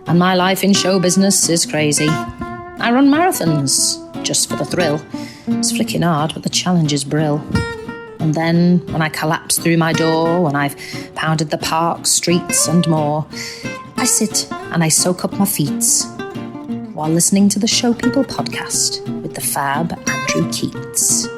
and my life in show business is crazy. I run marathons, just for the thrill. It's flicking hard, but the challenge is brill. And then, when I collapse through my door, when I've pounded the parks, streets and more, I sit and I soak up my feet while listening to the Show People podcast with the fab Andrew Keats.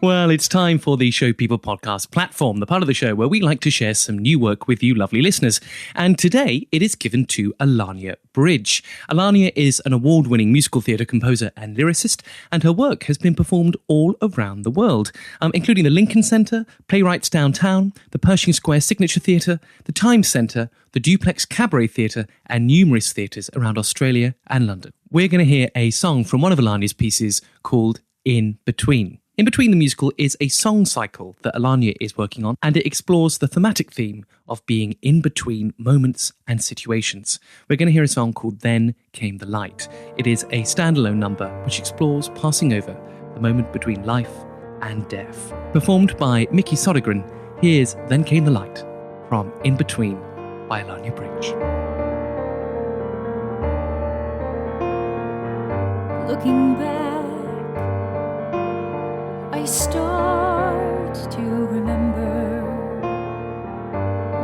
Well, it's time for the Show People podcast platform, the part of the show where we like to share some new work with you lovely listeners. And today it is given to Alania Bridge. Alania is an award-winning musical theatre composer and lyricist, and her work has been performed all around the world, including the Lincoln Centre, Playwrights Downtown, the Pershing Square Signature Theatre, the Times Centre, the Duplex Cabaret Theatre, and numerous theatres around Australia and London. We're going to hear a song from one of Alania's pieces called In Between. In Between the musical is a song cycle that Alania is working on, and it explores the thematic theme of being in between moments and situations. We're going to hear a song called Then Came the Light. It is a standalone number which explores passing over the moment between life and death. Performed by Mickey Sodergren, here's Then Came the Light from In Between by Alania Bridge. Looking back, I start to remember.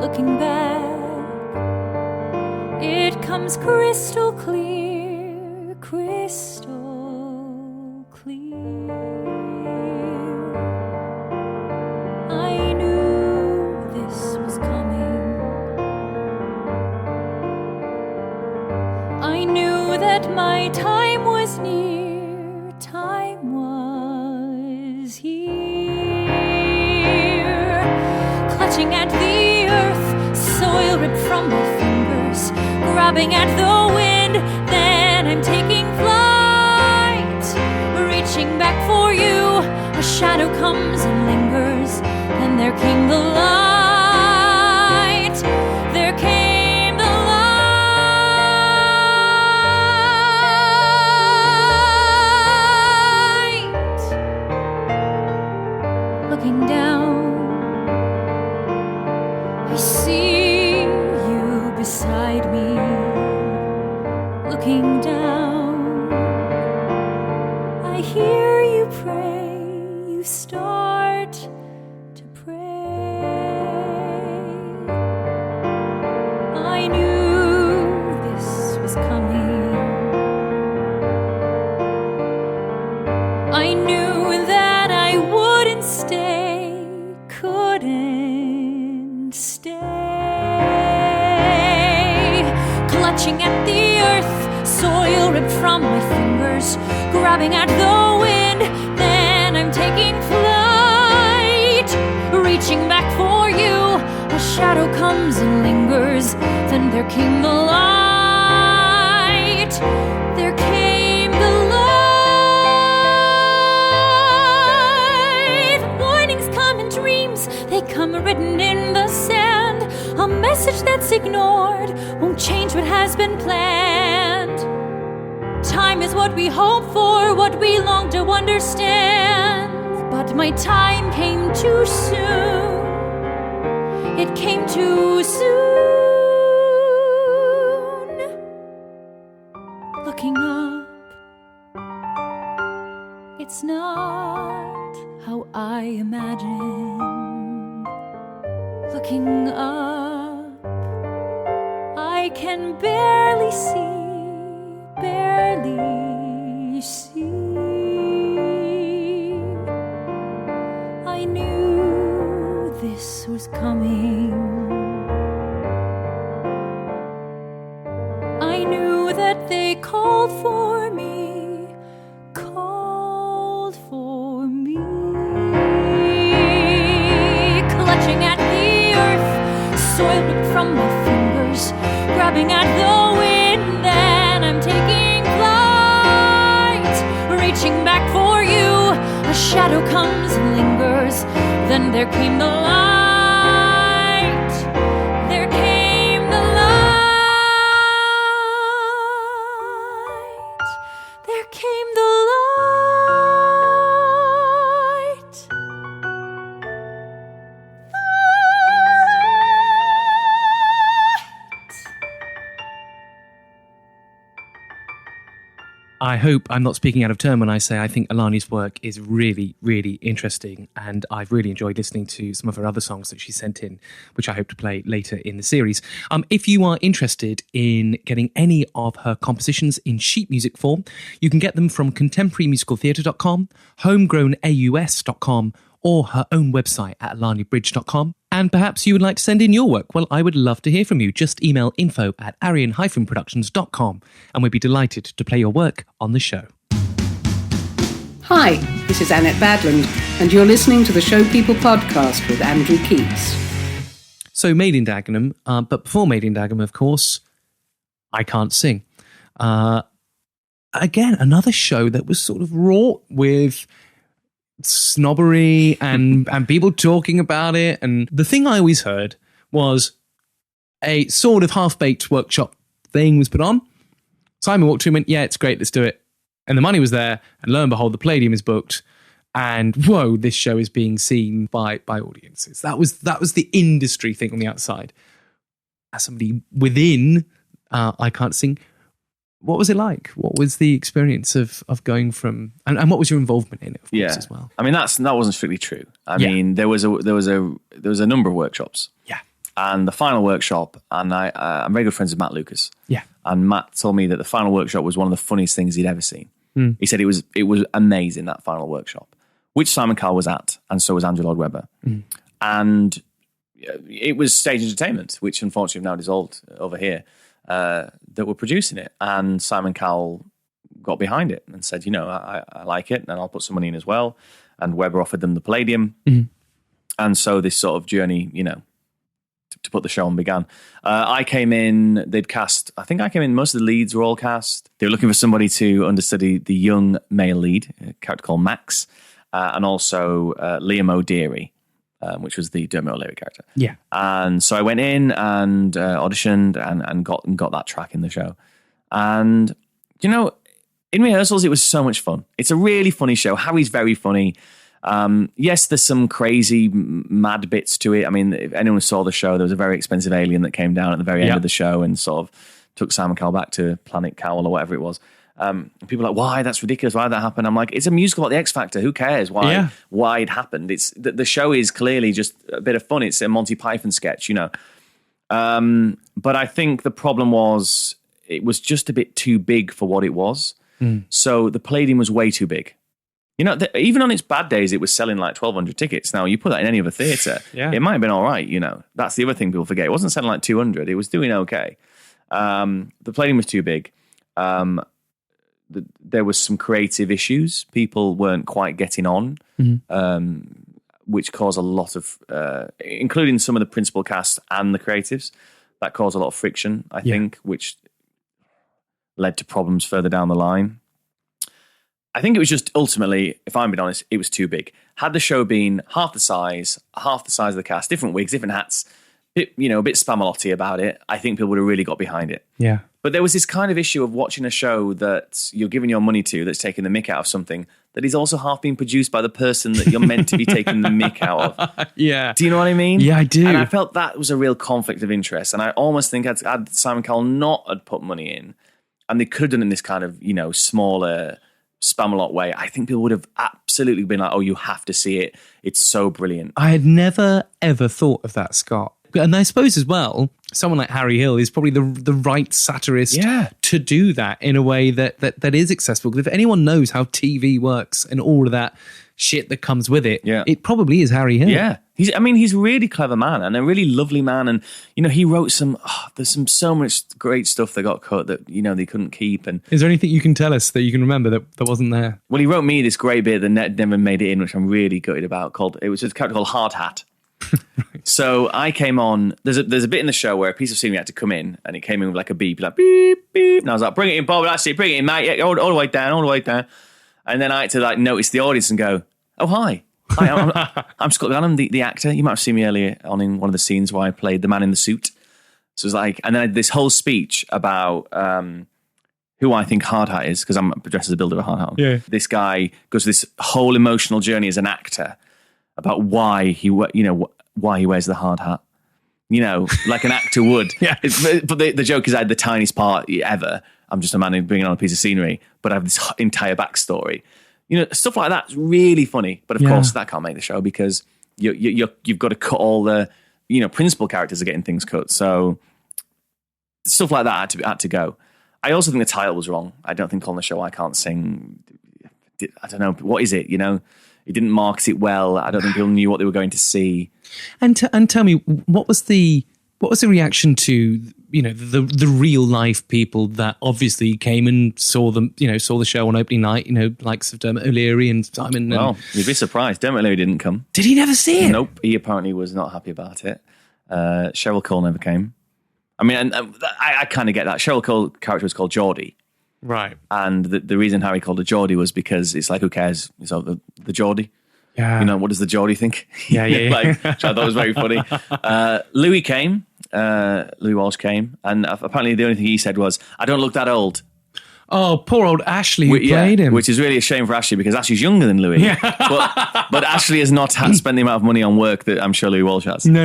Looking back, it comes crystal clear, crystal clear. I knew this was coming. I knew that my time was near, time was here. Clutching at the earth, soil ripped from my fingers, grabbing at the wind, then I'm taking flight. Reaching back for you, a shadow comes and lingers, and there came the light. There came the light. Looking down, I see you beside me. Looking down, I hear you pray. You start to pray. I knew this was coming. I knew that I wouldn't stay, couldn't stay. Clutching at the earth, soil ripped from my fingers, grabbing at the wind, then I'm taking flight. Reaching back for you, a shadow comes and lingers, then there came the light. There came the light. Warnings come in dreams, they come written in the sand. A message that's ignored won't change what has been planned. Time is what we hope for, what we long to understand. But my time came too soon. It came too soon. Looking up, it's not how I imagined. Looking up, I can barely see. I knew this was coming. I knew that they called for me, clutching at the earth, soil ripped from my fingers, grabbing at the wind, and I'm taking flight, reaching back for you. A shadow comes and lingers, then there came the light, there came the light, there came the light. I hope I'm not speaking out of turn when I say I think Alani's work is really, really interesting, and I've really enjoyed listening to some of her other songs that she sent in, which I hope to play later in the series. If you are interested in getting any of her compositions in sheet music form, you can get them from contemporarymusicaltheatre.com, homegrownaus.com, or her own website at alanibridge.com. And perhaps you would like to send in your work. Well, I would love to hear from you. Just email info@arian-productions.com and we'd be delighted to play your work on the show. Hi, this is Annette Badland, and you're listening to the Show People podcast with Andrew Keats. So Made in Dagenham, but before Made in Dagenham, of course, I Can't Sing. Again, another show that was sort of wrought with snobbery and people talking about it. And the thing I always heard was a sort of half-baked workshop thing was put on. Simon walked through and went, yeah, it's great, let's do it. And the money was there, and lo and behold, the Palladium is booked. And whoa, this show is being seen by audiences. That was the industry thing on the outside. As somebody within I Can't Sing, what was it like? What was the experience of going from, and what was your involvement in it, of course, as well? I mean, that wasn't strictly true. I mean, there was a number of workshops. Yeah. And the final workshop, and I'm very good friends with Matt Lucas. Yeah. And Matt told me that the final workshop was one of the funniest things he'd ever seen. He said it was amazing, that final workshop, which Simon Cowell was at, and so was Andrew Lloyd Webber. And it was Stage Entertainment, which unfortunately have now dissolved over here, that were producing it. And Simon Cowell got behind it and said, I like it, and I'll put some money in as well. And Webber offered them the Palladium. And so this sort of journey, to put the show on began. I came in, most of the leads were all cast. They were looking for somebody to understudy the young male lead, a character called Max, and also Liam O'Deary, which was the Dermot O'Leary character. Yeah. And so I went in and auditioned and got that track in the show. And, in rehearsals, it was so much fun. It's a really funny show. Harry's very funny. Yes, there's some crazy mad bits to it. I mean, if anyone saw the show, there was a very expensive alien that came down at the very end of the show and sort of took Simon Cowell back to Planet Cowell or whatever it was. People are like, why? That's ridiculous. Why did that happen? I'm like, it's a musical about the X Factor. Who cares why it happened? It's the show is clearly just a bit of fun. It's a Monty Python sketch, But I think the problem was it was just a bit too big for what it was. So the Palladium was way too big. Even on its bad days, it was selling like 1,200 tickets. Now, you put that in any other theatre, it might have been all right, That's the other thing people forget. It wasn't selling like 200. It was doing okay. The Palladium was too big. There was some creative issues. People weren't quite getting on, which caused a lot of, including some of the principal cast and the creatives, that caused a lot of friction, I think, which led to problems further down the line. I think it was just ultimately, if I'm being honest, it was too big. Had the show been half the size of the cast, different wigs, different hats, a bit Spamalotty about it, I think people would have really got behind it. Yeah. But there was this kind of issue of watching a show that you're giving your money to that's taking the mick out of something that is also half being produced by the person that you're meant to be taking the mick out of. Yeah. Do you know what I mean? Yeah, I do. And I felt that was a real conflict of interest. And I almost think had Simon Cowell not had put money in, and they could have done it in this kind of, smaller Spamalot way, I think people would have absolutely been like, oh, you have to see it. It's so brilliant. I had never, ever thought of that, Scott. And I suppose as well, someone like Harry Hill is probably the right satirist to do that in a way that is accessible. Because if anyone knows how TV works and all of that shit that comes with it, it probably is Harry Hill. Yeah. He's a really clever man and a really lovely man. And, he wrote there's so much great stuff that got cut that, they couldn't keep. And is there anything you can tell us that you can remember that wasn't there? Well, he wrote me this great bit that never made it in, which I'm really gutted about, it was a character called Hard Hat. So I came on, there's a bit in the show where a piece of scenery had to come in, and it came in with like a beep, like beep, beep. And I was like, bring it in, Bob, that's it, bring it in, mate, all the way down. And then I had to like notice the audience and go, oh, hi, I'm Scott Garnham, the actor. You might have seen me earlier on in one of the scenes where I played the man in the suit. So it was like, and then I had this whole speech about who I think Hard Hat is, because I'm dressed as a builder of Hard Hat. Yeah. This guy goes through this whole emotional journey as an actor about why he wears the hard hat, like an actor would. Yeah. But the joke is I had the tiniest part ever. I'm just a man who's bringing on a piece of scenery, but I have this entire backstory. Stuff like that's really funny. But of course, that can't make the show because you've got to cut all the, principal characters are getting things cut. So stuff like that had to go. I also think the title was wrong. I don't think on the show I Can't Sing. I don't know. What is it, It didn't market it well. I don't think people knew what they were going to see. And tell me, what was the reaction to the real life people that obviously came and saw the show on opening night? Likes of Dermot O'Leary and Simon. Well, you'd be surprised. Dermot O'Leary didn't come. Did he never see it? Nope. He apparently was not happy about it. Cheryl Cole never came. I mean, and I kind of get that. Cheryl Cole's character was called Geordie. Right. And the reason Harry called her Geordie was because it's like, who cares? It's all the Geordie. Yeah. What does the Geordie think? Yeah. Which I thought was very funny. Louis came. Louis Walsh came. And apparently the only thing he said was, I don't look that old. Oh, poor old Ashley who played him. Which is really a shame for Ashley because Ashley's younger than Louis. Yeah. but Ashley has not spent the amount of money on work that I'm sure Louis Walsh has. No.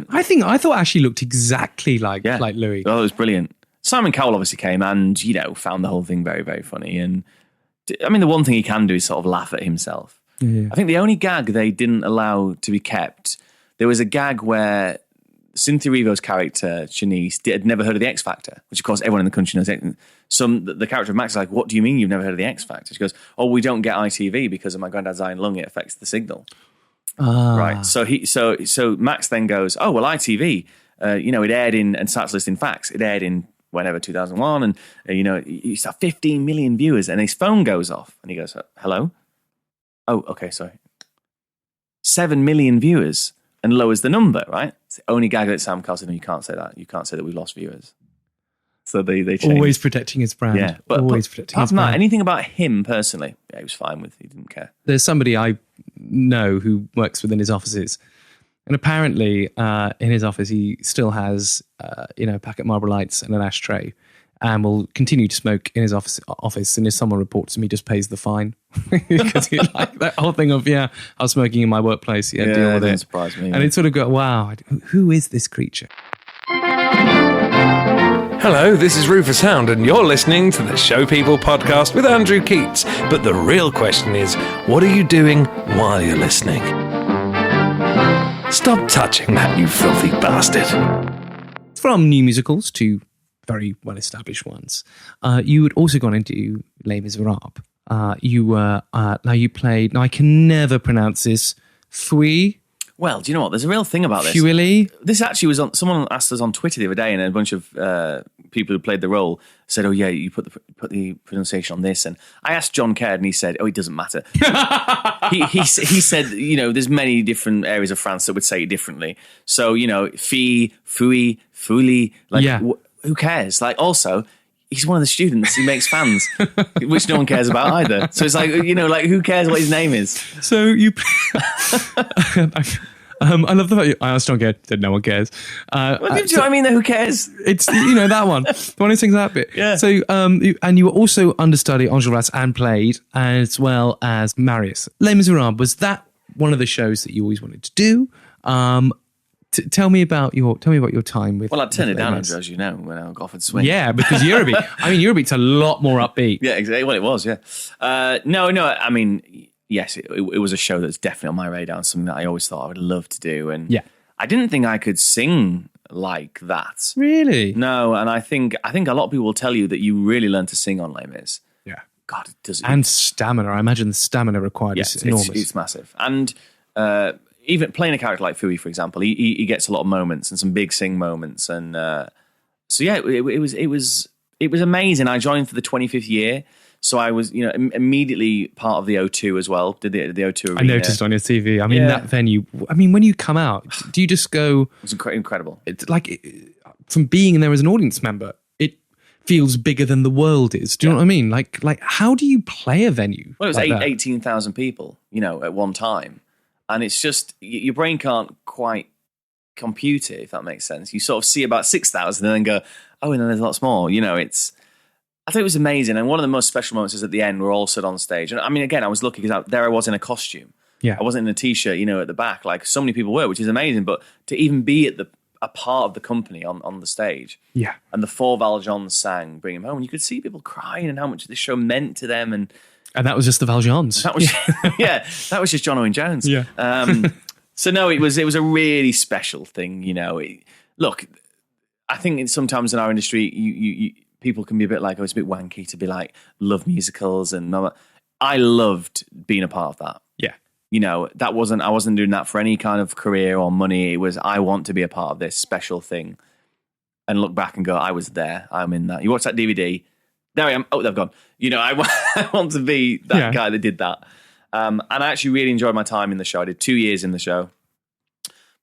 I thought Ashley looked exactly like Louis. Oh, it was brilliant. Simon Cowell obviously came and, found the whole thing very, very funny. And I mean, the one thing he can do is sort of laugh at himself. Yeah. I think the only gag they didn't allow to be kept, there was a gag where Cynthia Erivo's character, Shanice, had never heard of the X Factor, which of course everyone in the country knows. The character of Max is like, what do you mean you've never heard of the X Factor? She goes, oh, we don't get ITV because of my granddad's iron lung, it affects the signal. Right. So Max then goes, oh, well, ITV, it aired in, and starts listing facts, it aired in whenever, 2001, and, it used to have 15 million viewers, and his phone goes off, and he goes, hello? Oh, okay, sorry. 7 million viewers, and lowers the number, right? It's the only gag that Sam Carlson, you can't say that. You can't say that we've lost viewers. So they changed. Always protecting his brand. Yeah, but always protecting his brand. Anything about him personally, he was fine with. He didn't care. There's somebody I know who works within his offices, and apparently in his office he still has a packet of Marlboro Lights and an ashtray, and will continue to smoke in his office. And if someone reports him, he just pays the fine because he like that whole thing of I was smoking in my workplace. Deal with it. Doesn't surprise me. And it sort of go, wow, who is this creature? Hello, this is Rufus Hound, and you're listening to the Show People podcast with Andrew Keats. But the real question is, what are you doing while you're listening? Stop touching that, you filthy bastard. From new musicals to very well-established ones, you had also gone into Les Miserables. You played, now I can never pronounce this, Fui. Well, do you know what? There's a real thing about this. Fuili? This actually was on, someone asked us on Twitter the other day, and a bunch of people who played the role said, oh yeah, you put the pronunciation on this. And I asked John Caird, and he said, oh, it doesn't matter. he said, there's many different areas of France that would say it differently. So, fi, fui, fuli, who cares? Like, also, he's one of the students. He makes fans, which no one cares about either. So it's like, who cares what his name is? So you... I love the fact I asked John Gale, said no one cares. I mean, who cares? It's, that one. The one who sings that bit. Yeah. So, and you were also understudy Enjolras and played, as well as Marius. Les Miserables, was that one of the shows that you always wanted to do? Tell me about your time with. Well, I'd turn it down, as you know, when I got offered swing. Yeah, because Eurobeat. Eurobeat's a lot more upbeat. Yeah, exactly. Well, it was. Yeah. No. I mean, yes, it was a show that's definitely on my radar and something that I always thought I would love to do. And yeah, I didn't think I could sing like that. Really? No, and I think a lot of people will tell you that you really learn to sing on Les Mis. Yeah. God, it does. And stamina. I imagine the stamina required is enormous. It's massive. And even playing a character like Fui, for example, he gets a lot of moments and some big sing moments. And so yeah, it was amazing. I joined for the 25th year. So I was, immediately part of the O2 as well. Did the O2 arena. I noticed on your TV. I mean, that venue. I mean, when you come out, do you just go? It was incredible. It's like from being in there as an audience member, it feels bigger than the world is. Do you know what I mean? Like, how do you play a venue? Well, it was like 18,000 people, at one time, and it's just your brain can't quite compute it, if that makes sense. You sort of see about 6,000 and then go, oh, and then there's lots more. I thought it was amazing, and one of the most special moments is at the end. We're all stood on stage, and I mean, again, I was lucky because I was in a costume. Yeah, I wasn't in a t-shirt, at the back like so many people were, which is amazing. But to even be at a part of the company on the stage, yeah, and the 4 Valjeans sang "Bring Him Home," and you could see people crying and how much this show meant to them, and that was just the Valjeans. That was that was just John Owen Jones. Yeah. So no, it was a really special thing. Look, I think sometimes in our industry, you people can be a bit like, it's a bit wanky to be like, love musicals and I loved being a part of that. Yeah. I wasn't doing that for any kind of career or money. It was, I want to be a part of this special thing and look back and go, I was there. I'm in that. You watch that DVD. There I am. Oh, they've gone. I want to be that guy that did that. And I actually really enjoyed my time in the show. I did 2 years in the show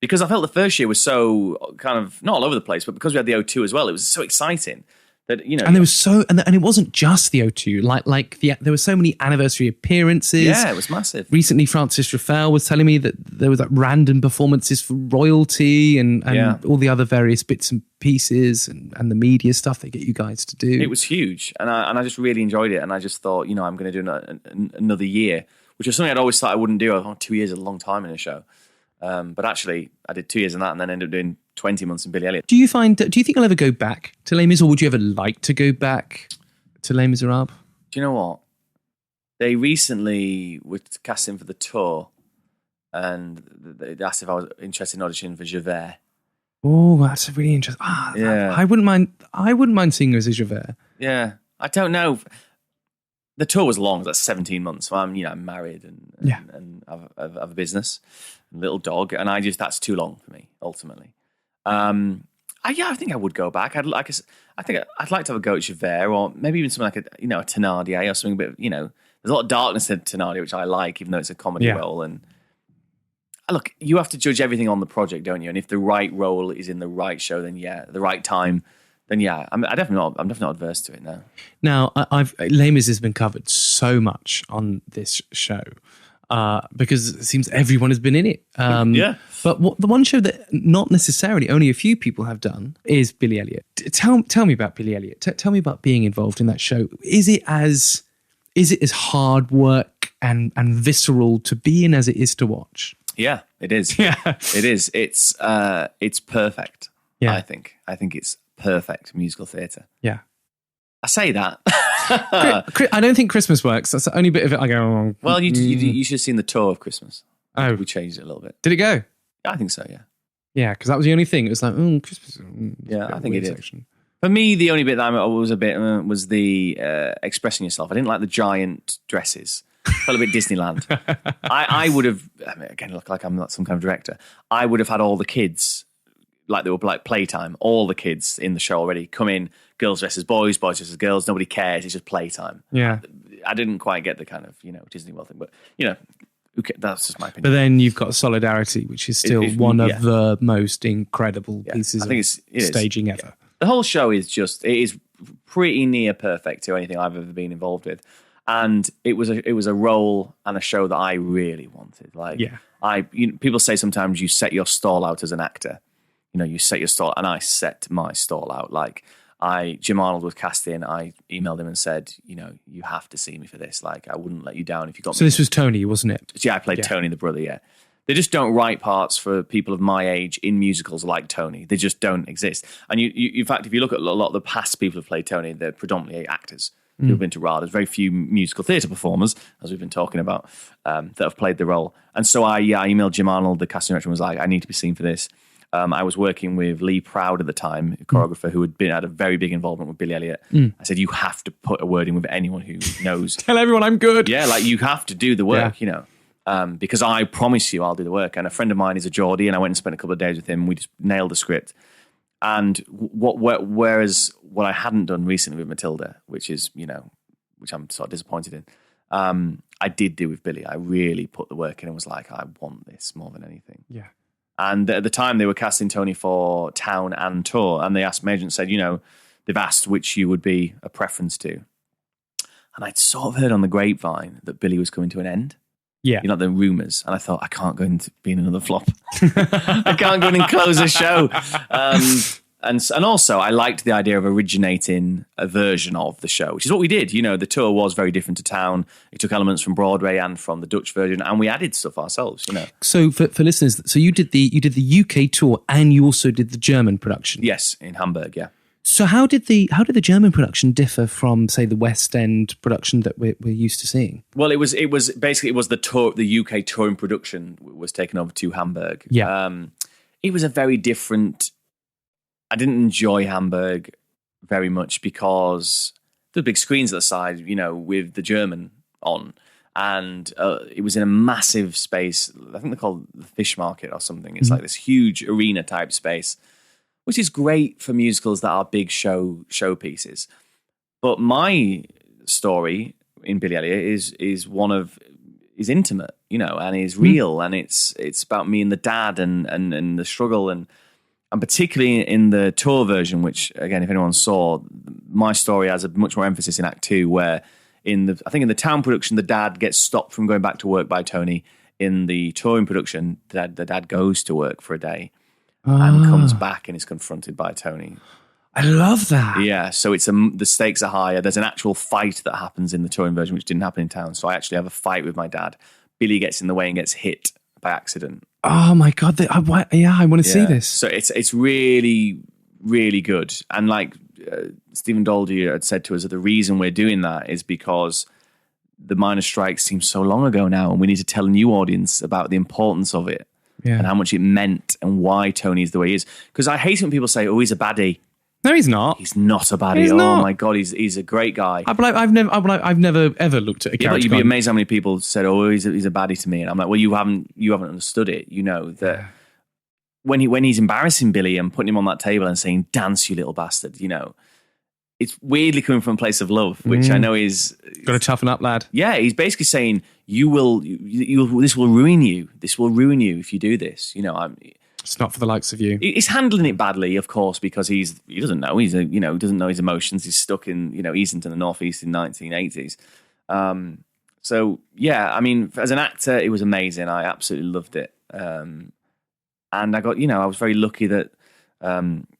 because I felt the first year was so kind of not all over the place, but because we had the O2 as well, it was so exciting. That, and there was and it wasn't just the O2. There were so many anniversary appearances. Yeah, it was massive. Recently, Francis Raphael was telling me that there was random performances for royalty and all the other various bits and pieces and the media stuff they get you guys to do. It was huge, and I just really enjoyed it. And I just thought, I'm going to do another year, which was something I'd always thought I wouldn't do. 2 years is a long time in a show, but actually, I did 2 years in that, and then ended up doing 20 months in Billy Elliot. Do you think I'll ever go back to Les Mis, or would you ever like to go back to Les Miserables? Do you know what? They recently were casting for the tour, and they asked if I was interested in auditioning for Javert. Oh, that's a really interesting. I wouldn't mind seeing you as a Javert. Yeah, I don't know. The tour was long. That's 17 months. So I'm married and have a business, a little dog, and that's too long for me ultimately. I think I would go back. I think I'd like to have a go at Javert, or maybe even something like a Thénardier or something. But there's a lot of darkness in Thénardier, which I like, even though it's a comedy role. And look, you have to judge everything on the project, don't you? And if the right role is in the right show, then the right time, then I'm definitely not adverse to it now. Now, Les Mis has been covered so much on this show. Because it seems everyone has been in it. But the one show that not necessarily only a few people have done is Billy Elliot. Tell me about Billy Elliot. Tell me about being involved in that show. Is it as hard work and visceral to be in as it is to watch? Yeah, it is. Yeah, it is. It's perfect. Yeah, I think it's perfect musical theatre. Yeah, I say that. I don't think Christmas works. That's the only bit of it I go, oh, well, you should have seen the tour of Christmas. Oh. We changed it a little bit. Did it go? Yeah, I think so, yeah. Yeah, because that was the only thing. It was like, Christmas. Yeah, I think it did. For me, the only bit that I was a bit was the expressing yourself. I didn't like the giant dresses. Felt a bit Disneyland. I would have, again, look like I'm not some kind of director. I would have had all the kids, like they were like playtime, all the kids in the show already come in, girls dressed as boys, boys dressed as girls, nobody cares, it's just playtime. Yeah. I didn't quite get the kind of, Disney World thing, but, that's just my opinion. But then you've got Solidarity, which is still one of the most incredible pieces of staging ever. The whole show is pretty near perfect to anything I've ever been involved with. And it was a role and a show that I really wanted. Like, people say sometimes you set your stall out as an actor. You set your stall, and I set my stall out. Like, Jim Arnold was cast in. I emailed him and said, you have to see me for this. Like, I wouldn't let you down if you got me. So this was Tony, wasn't it? Yeah, I played Tony the brother. Yeah. They just don't write parts for people of my age in musicals like Tony. They just don't exist. And you in fact, if you look at a lot of the past people who've played Tony, they're predominantly actors who've been to RADA. There's very few musical theatre performers, as we've been talking about, that have played the role. And so I emailed Jim Arnold, the casting director, and was like, I need to be seen for this. I was working with Lee Proud at the time, a choreographer who had a very big involvement with Billy Elliot. I said, you have to put a word in with anyone who knows. Tell everyone I'm good. Yeah, like you have to do the work, because I promise you I'll do the work. And a friend of mine is a Geordie, and I went and spent a couple of days with him. We just nailed the script. And whereas what I hadn't done recently with Matilda, which is, which I'm sort of disappointed in, I did do with Billy. I really put the work in and was like, I want this more than anything. Yeah. And at the time they were casting Tony for town and tour, and they asked my agent, said, they've asked which you would be a preference to. And I'd sort of heard on the grapevine that Billy was coming to an end. Yeah. The rumours. And I thought, I can't go into being another flop. I can't go in and close a show. And also, I liked the idea of originating a version of the show, which is what we did. The tour was very different to town. It took elements from Broadway and from the Dutch version, and we added stuff ourselves, So for listeners, so you did the UK tour and you also did the German production? Yes, in Hamburg, yeah. So how did the German production differ from, say, the West End production that we're used to seeing? Well, it was the tour, the UK touring production was taken over to Hamburg. Yeah. It was a very different. I didn't enjoy Hamburg very much because the big screens at the side, with the German on, and it was in a massive space. I think they're called the Fish Market or something. It's like this huge arena type space, which is great for musicals that are big showpieces. But my story in Billy Elliot is intimate, and is real, and it's about me and the dad and the struggle, and particularly in the tour version, which again, if anyone saw, my story has a much more emphasis in Act 2, where I think in the town production, the dad gets stopped from going back to work by Tony. In the touring production, the dad goes to work for a day. And comes back and is confronted by Tony. I love that. Yeah, so the stakes are higher. There's an actual fight that happens in the touring version, which didn't happen in town. So I actually have a fight with my dad. Billy gets in the way and gets hit by accident. Oh my God! I want to see this. So it's really, really good. And like Stephen Doldy had said to us, that the reason we're doing that is because the miners' strike seems so long ago now, and we need to tell a new audience about the importance of it. Yeah. And how much it meant and why Tony's the way he is. Because I hate when people say, "Oh, he's a baddie." No, he's not. He's not a baddie. My God, he's a great guy. I've never ever looked at a character. But you'd be amazed how many people said, "Oh, he's a baddie to me," and I'm like, "Well, you haven't understood it. That when he's embarrassing Billy and putting him on that table and saying, 'Dance, you little bastard,' it's weirdly coming from a place of love, which I know is got to toughen up, lad. Yeah, he's basically saying, "You will. This will ruin you. This will ruin you if you do this." It's not for the likes of you. He's handling it badly, of course, because he doesn't know. Doesn't know his emotions. He's stuck in Easington, the Northeast in 1980s. So yeah, I mean, as an actor, it was amazing. I absolutely loved it. And I got, I was very lucky that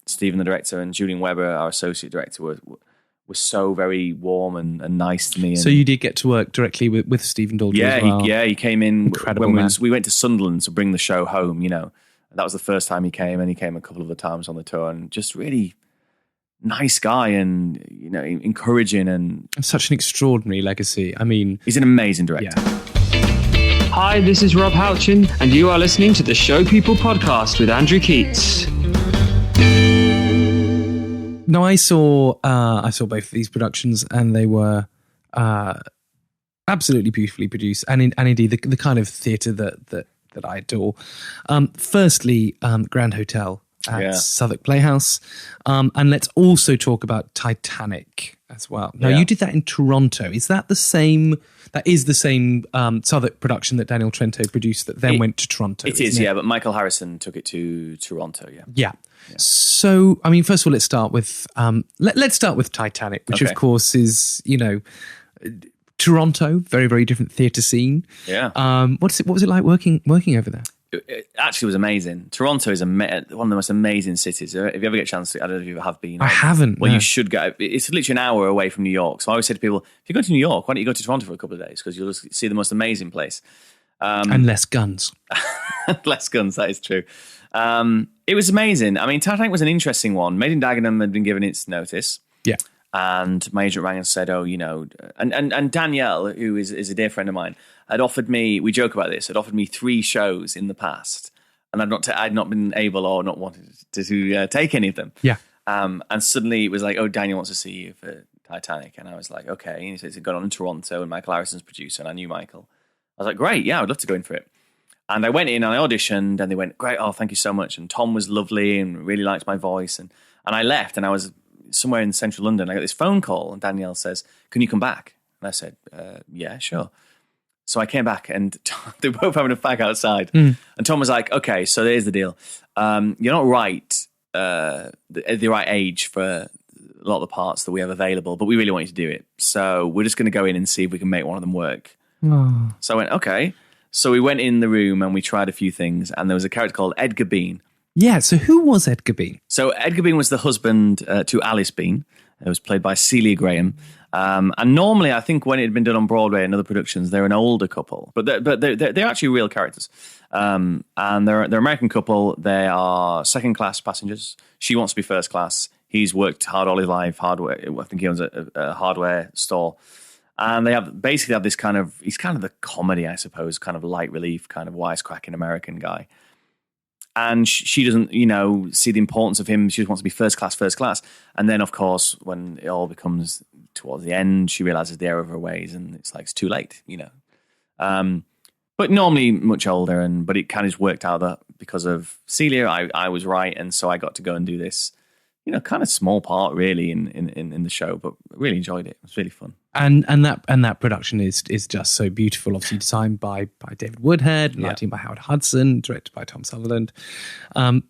Stephen, the director, and Julian Webber, our associate director, were so very warm and nice to me. So you did get to work directly with Stephen Daldry as well? He came in. Incredible when we went to Sunderland to bring the show home, That was the first time he came, and he came a couple of the times on the tour, and just really nice guy and, encouraging. And such an extraordinary legacy. I mean, he's an amazing director. Yeah. Hi, this is Rob Houchin, and you are listening to the Show People podcast with Andrew Keats. No, I saw both of these productions, and they were absolutely beautifully produced, and indeed the kind of theatre that I adore. Firstly, Grand Hotel at Southwark Playhouse, and let's also talk about Titanic as well. Now, you did that in Toronto. Is that the same? That is the same Southwark production that Daniel Trento produced that then went to Toronto. It is, but Michael Harrison took it to Toronto. Yeah. So, I mean, first of all, let's start with Titanic, which of course is Toronto, very, very different theatre scene. Yeah. What was it like working over there? It actually was amazing. Toronto is one of the most amazing cities. If you ever get a chance to, I don't know if you have been. I haven't. Well, no. you should go. It's literally an hour away from New York. So I always say to people, if you go to New York, why don't you go to Toronto for a couple of days? Because you'll just see the most amazing place. And less guns. Less guns, that is true. It was amazing. I mean, Titanic was an interesting one. Made in Dagenham had been given its notice. Yeah. And my agent rang and said, and Danielle, who is a dear friend of mine, had offered me, we joke about this, had offered me 3 shows in the past. And I'd not been able or not wanted to take any of them. Yeah. And suddenly it was like, Daniel wants to see you for Titanic. And I was like, okay. And he said, it's gone on in Toronto, and Michael Harrison's producer, and I knew Michael. I was like, great, yeah, I'd love to go in for it. And I went in and I auditioned, and they went, great, thank you so much. And Tom was lovely and really liked my voice. And I left, and I was somewhere in central London. I got this phone call, and Danielle says, can you come back? And I said, yeah, sure. So I came back, and they were both having a fag outside. And Tom was like, okay, so here's the deal. You're not right, the right age for a lot of the parts that we have available, but we really want you to do it. So we're just going to go in and see if we can make one of them work. Oh. So I went, okay. So we went in the room and we tried a few things, and there was a character called Edgar Bean. Yeah, so who was Edgar Bean? So Edgar Bean was the husband to Alice Bean. It was played by Celia Graham. And normally, I think when it had been done on Broadway and other productions, they're an older couple. But they're actually real characters. And they're an American couple. They are second-class passengers. She wants to be first class. He's worked hard all his life, hardware. I think he owns a hardware store. And they have this kind of, he's kind of the comedy, I suppose, kind of light relief, kind of wisecracking American guy. And she doesn't, see the importance of him. She just wants to be first class. And then, of course, when it all becomes towards the end, she realizes the error of her ways, and it's like, it's too late, But normally much older, but it kind of worked out that because of Celia, I was right. And so I got to go and do this, kind of small part really in the show, but I really enjoyed it. It was really fun. And that production is just so beautiful. Obviously designed by David Woodhead, lighting by Howard Hudson, directed by Tom Sutherland. Yeah,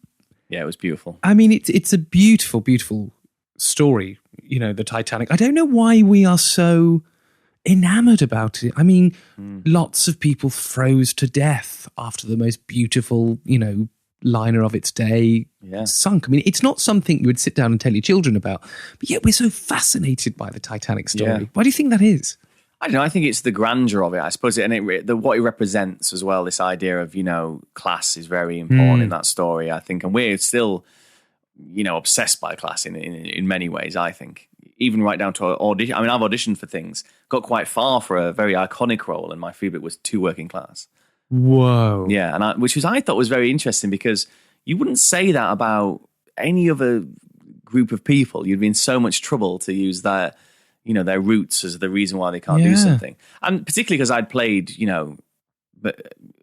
it was beautiful. I mean, it's a beautiful, beautiful story. The Titanic. I don't know why we are so enamored about it. I mean, lots of people froze to death after the most beautiful, liner of its day sunk. I mean, it's not something you would sit down and tell your children about, but yet we're so fascinated by the Titanic story. Yeah. Why do you think that is? I don't know. I think it's the grandeur of it, I suppose, and what it represents as well. This idea of class is very important in that story, I think, and we're still obsessed by class in many ways. I think even right down to audition. I mean, I've auditioned for things, got quite far for a very iconic role, and my feedback was too working class. Whoa. Yeah, and I thought was very interesting, because you wouldn't say that about any other group of people. You'd be in so much trouble to use their roots as the reason why they can't do something. And particularly because I'd played,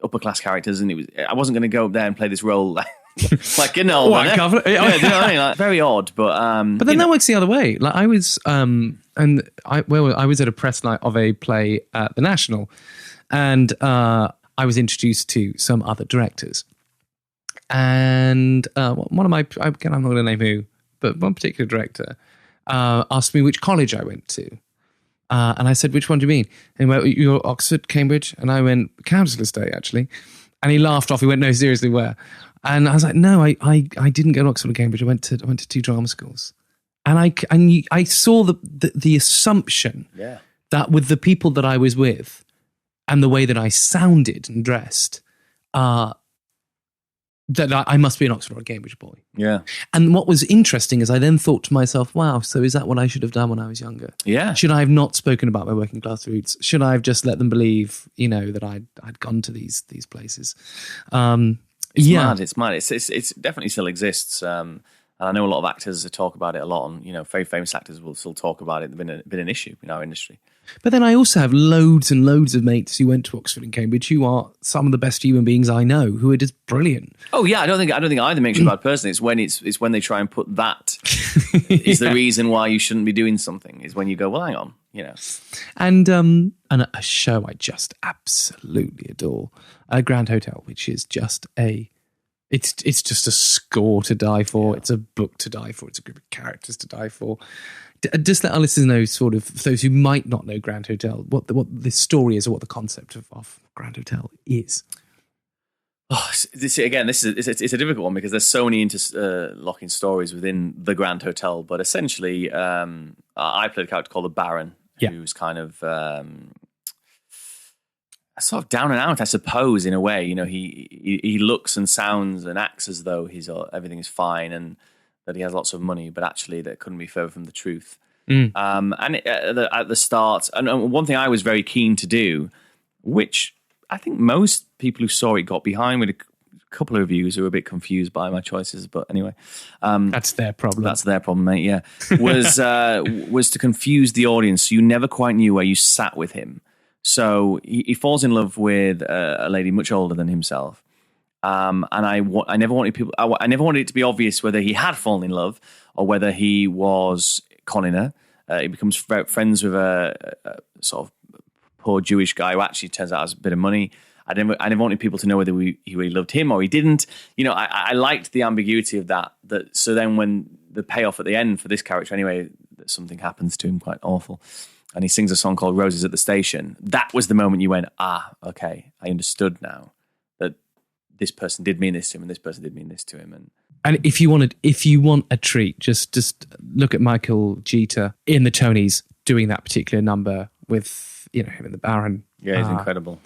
upper class characters, and I wasn't going to go up there and play this role like you know what I mean? Like, very odd, but then that works the other way. Like I was I was at a press night of a play at the National, and I was introduced to some other directors, and one of my, again, I'm not going to name who, but one particular director asked me which college I went to. And I said, which one do you mean? And he went, you're Oxford, Cambridge? And I went, Council Estate, actually. And he laughed off. He went, no, seriously, where? And I was like, no, I didn't go to Oxford or Cambridge. I went to 2 drama schools. And I saw the assumption that with the people that I was with and the way that I sounded and dressed, that I must be an Oxford or a Cambridge boy. Yeah. And what was interesting is I then thought to myself, wow, so is that what I should have done when I was younger? Yeah. Should I have not spoken about my working class roots? Should I have just let them believe, that I'd gone to these places? It's mad. It's definitely still exists. And I know a lot of actors talk about it a lot, and very famous actors will still talk about it. It's been an issue in our industry. But then I also have loads and loads of mates who went to Oxford and Cambridge who are some of the best human beings I know, who are just brilliant. Oh yeah, I don't think either makes you a bad person. It's when they try and put that is the reason why you shouldn't be doing something. Is when you go, well, hang on, And a show I just absolutely adore, Grand Hotel, which is just it's just a score to die for. Yeah. It's a book to die for. It's a group of characters to die for. Just let our listeners know, sort of, for those who might not know Grand Hotel, what this story is, or what the concept of Grand Hotel is. Oh, this is a difficult one because there's so many interlocking stories within the Grand Hotel. But essentially, I played a character called the Baron, who's kind of sort of down and out, I suppose, in a way. You know, he looks and sounds and acts as though everything is fine and that he has lots of money, but actually that couldn't be further from the truth. And at the start, and one thing I was very keen to do, which I think most people who saw it got behind, with a couple of reviews who were a bit confused by my choices. But anyway, that's their problem. That's their problem, mate. Yeah, was to confuse the audience. So you never quite knew where you sat with him. So he falls in love with a lady much older than himself, and I never wanted it to be obvious whether he had fallen in love or whether he was conning her. He becomes friends with a sort of poor Jewish guy who actually turns out has a bit of money. I never wanted people to know whether he really loved him or he didn't. You know, I liked the ambiguity of that. So then when the payoff at the end for this character, anyway, that something happens to him quite awful, and he sings a song called Roses at the Station, that was the moment you went, okay, I understood now that this person did mean this to him and this person did mean this to him. And if you want a treat, just look at Michael Jeter in the Tonys doing that particular number with, you know, him and the Baron. Yeah, he's incredible.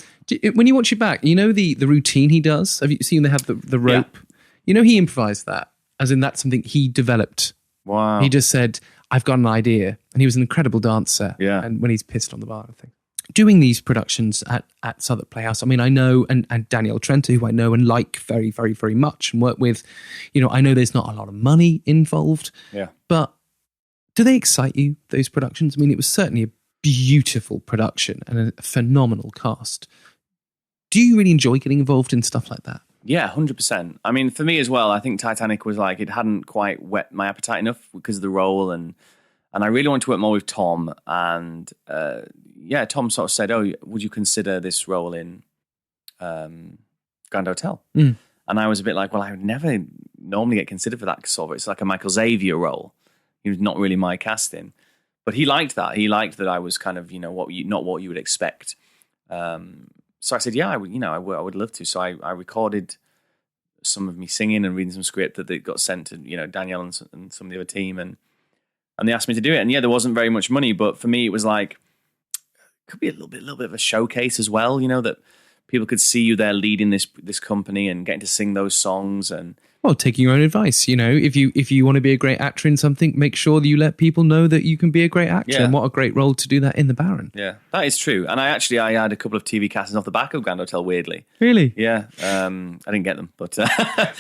When you watch it back, you know the routine he does? Have you seen they have the rope? Yeah. You know, he improvised that, as in that's something he developed. Wow. He just said, I've got an idea. And he was an incredible dancer. Yeah. And when he's pissed on the bar, I think. Doing these productions at Southwark Playhouse, I mean, I know, and Danielle Trenter, who I know and like very, very, very much and work with, you know, I know there's not a lot of money involved. Yeah. But do they excite you, those productions? I mean, it was certainly a beautiful production and a phenomenal cast. Do you really enjoy getting involved in stuff like that? Yeah, 100%. I mean, for me as well, I think Titanic was like, it hadn't quite whet my appetite enough because of the role, and I really wanted to work more with Tom, and Tom sort of said, would you consider this role in Grand Hotel? And I was a bit like, well, I would never normally get considered for that sort of, it's like a Michael Xavier role. He was not really my casting. But he liked that. He liked that I was kind of, you know, not what you would expect. So I said, I would love to. So I recorded some of me singing and reading some script that they got sent to, you know, Danielle and some of the other team, and they asked me to do it. And yeah, there wasn't very much money, but for me, it was like, it could be a little bit of a showcase as well. You know, that people could see you there leading this company and getting to sing those songs and. Well, taking your own advice, you know, if you want to be a great actor in something, make sure that you let people know that you can be a great actor. Yeah. And what a great role to do that in the Baron. Yeah, that is true. And I had a couple of TV castings off the back of Grand Hotel, weirdly. Really? Yeah. I didn't get them, but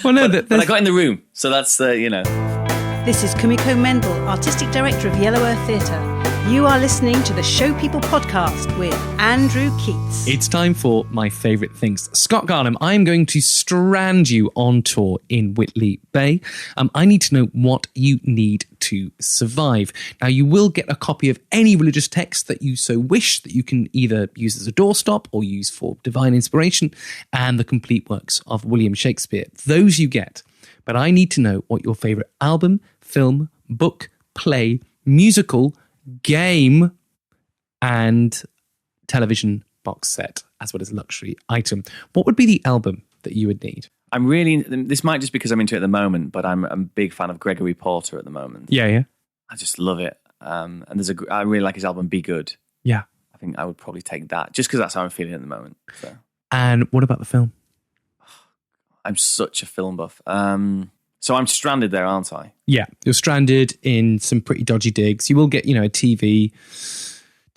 well, no, but I got in the room, so that's you know. This is Kumiko Mendel, Artistic Director of Yellow Earth Theatre. You are listening to the Show People podcast with Andrew Keats. It's time for my favourite things. Scott Garnham, I'm going to strand you on tour in Whitley Bay. I need to know what you need to survive. Now, you will get a copy of any religious text that you so wish, that you can either use as a doorstop or use for divine inspiration, and the complete works of William Shakespeare. Those you get. But I need to know what your favourite album, film, book, play, musical, game, and television box set, as well as luxury item. What would be the album that you would need? This might just because I'm into it at the moment, but I'm a big fan of Gregory Porter at the moment. Yeah. I just love it. And I really like his album Be Good. Yeah. I think I would probably take that, just because that's how I'm feeling at the moment. So. And what about the film? I'm such a film buff. So I'm stranded there, aren't I? Yeah, you're stranded in some pretty dodgy digs. You will get, you know, a TV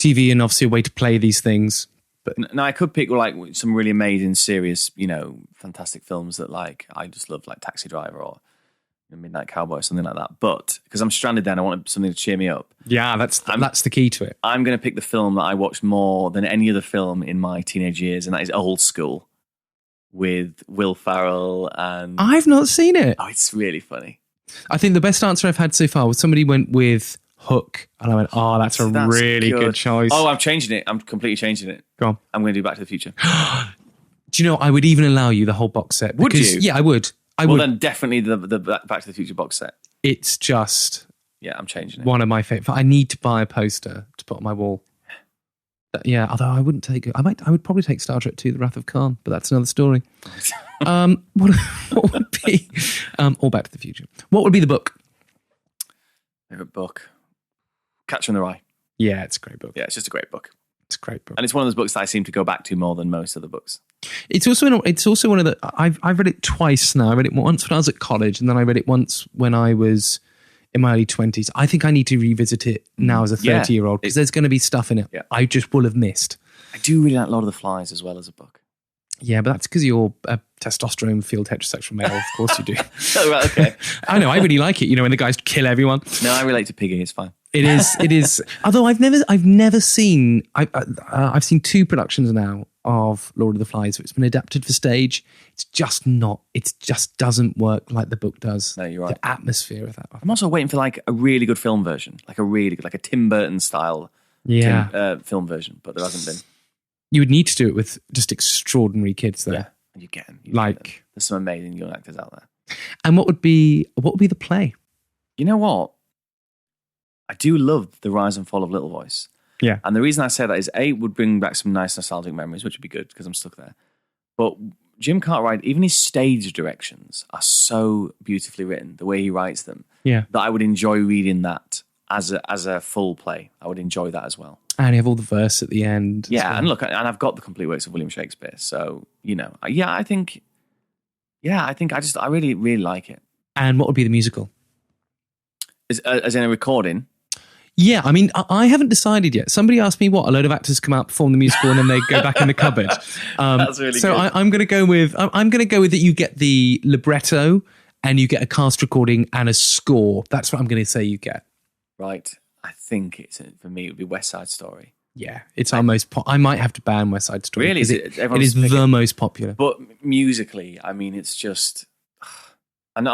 and obviously a way to play these things. But now I could pick like some really amazing, serious, you know, fantastic films that like I just love, like Taxi Driver or Midnight Cowboy or something like that. But because I'm stranded there and I want something to cheer me up. Yeah, that's the key to it. I'm going to pick the film that I watched more than any other film in my teenage years, and that is Old School. With Will Ferrell and... I've not seen it. Oh, it's really funny. I think the best answer I've had so far was somebody went with Hook, and I went, that's really good choice. Oh, I'm changing it. I'm completely changing it. Go on. I'm going to do Back to the Future. Do you know, I would even allow you the whole box set. Would you? Yeah, I would. Well, then definitely the Back to the Future box set. It's just Yeah, I'm changing it. One of my favorite. I need to buy a poster to put on my wall. Yeah, although I wouldn't take it. I would probably take Star Trek 2: The Wrath of Khan, but that's another story. What would be or Back to the Future? What would be the book? Favorite book? Catcher in the Rye. Yeah, it's a great book. Yeah, it's just a great book. It's a great book, and it's one of those books that I seem to go back to more than most other books. It's also one of the. I've read it twice now. I read it once when I was at college, and then I read it once when I was in my early 20s. I think I need to revisit it now as a 30-year-old because there's going to be stuff in it I just will have missed. I do really like Lord of the Flies as well as a book. Yeah, but that's because you're a testosterone-filled heterosexual male. Of course you do. Oh, right, okay. I know. I really like it. You know, when the guys kill everyone. No, I relate to Piggy. It's fine. It is. Although I've never seen. I've seen 2 productions now of Lord of the Flies. It's been adapted for stage. It's just not. It just doesn't work like the book does. No, you're right. The atmosphere of that. I'm also waiting for like a really good film version, like a Tim Burton style film version, but there hasn't been. You would need to do it with just extraordinary kids, though. Yeah, and you get them. There's some amazing young actors out there. And what would be the play? You know what? I do love The Rise and Fall of Little Voice. Yeah. And the reason I say that is, A, it would bring back some nice nostalgic memories, which would be good because I'm stuck there. But Jim Cartwright, even his stage directions are so beautifully written, the way he writes them, that I would enjoy reading that as a full play. I would enjoy that as well. And you have all the verse at the end. Yeah, and look, and I've got the complete works of William Shakespeare. So, you know, I really, really like it. And what would be the musical? As in a recording? Yeah, I mean, I haven't decided yet. Somebody asked me a load of actors come out, perform the musical, and then they go back in the cupboard. That's really so good. I'm going to go with that you get the libretto and you get a cast recording and a score. That's what I'm going to say you get. Right. I think for me, it would be West Side Story. Yeah, it's our most. I might have to ban West Side Story. Really, it is the most popular. But musically, I mean, it's just. And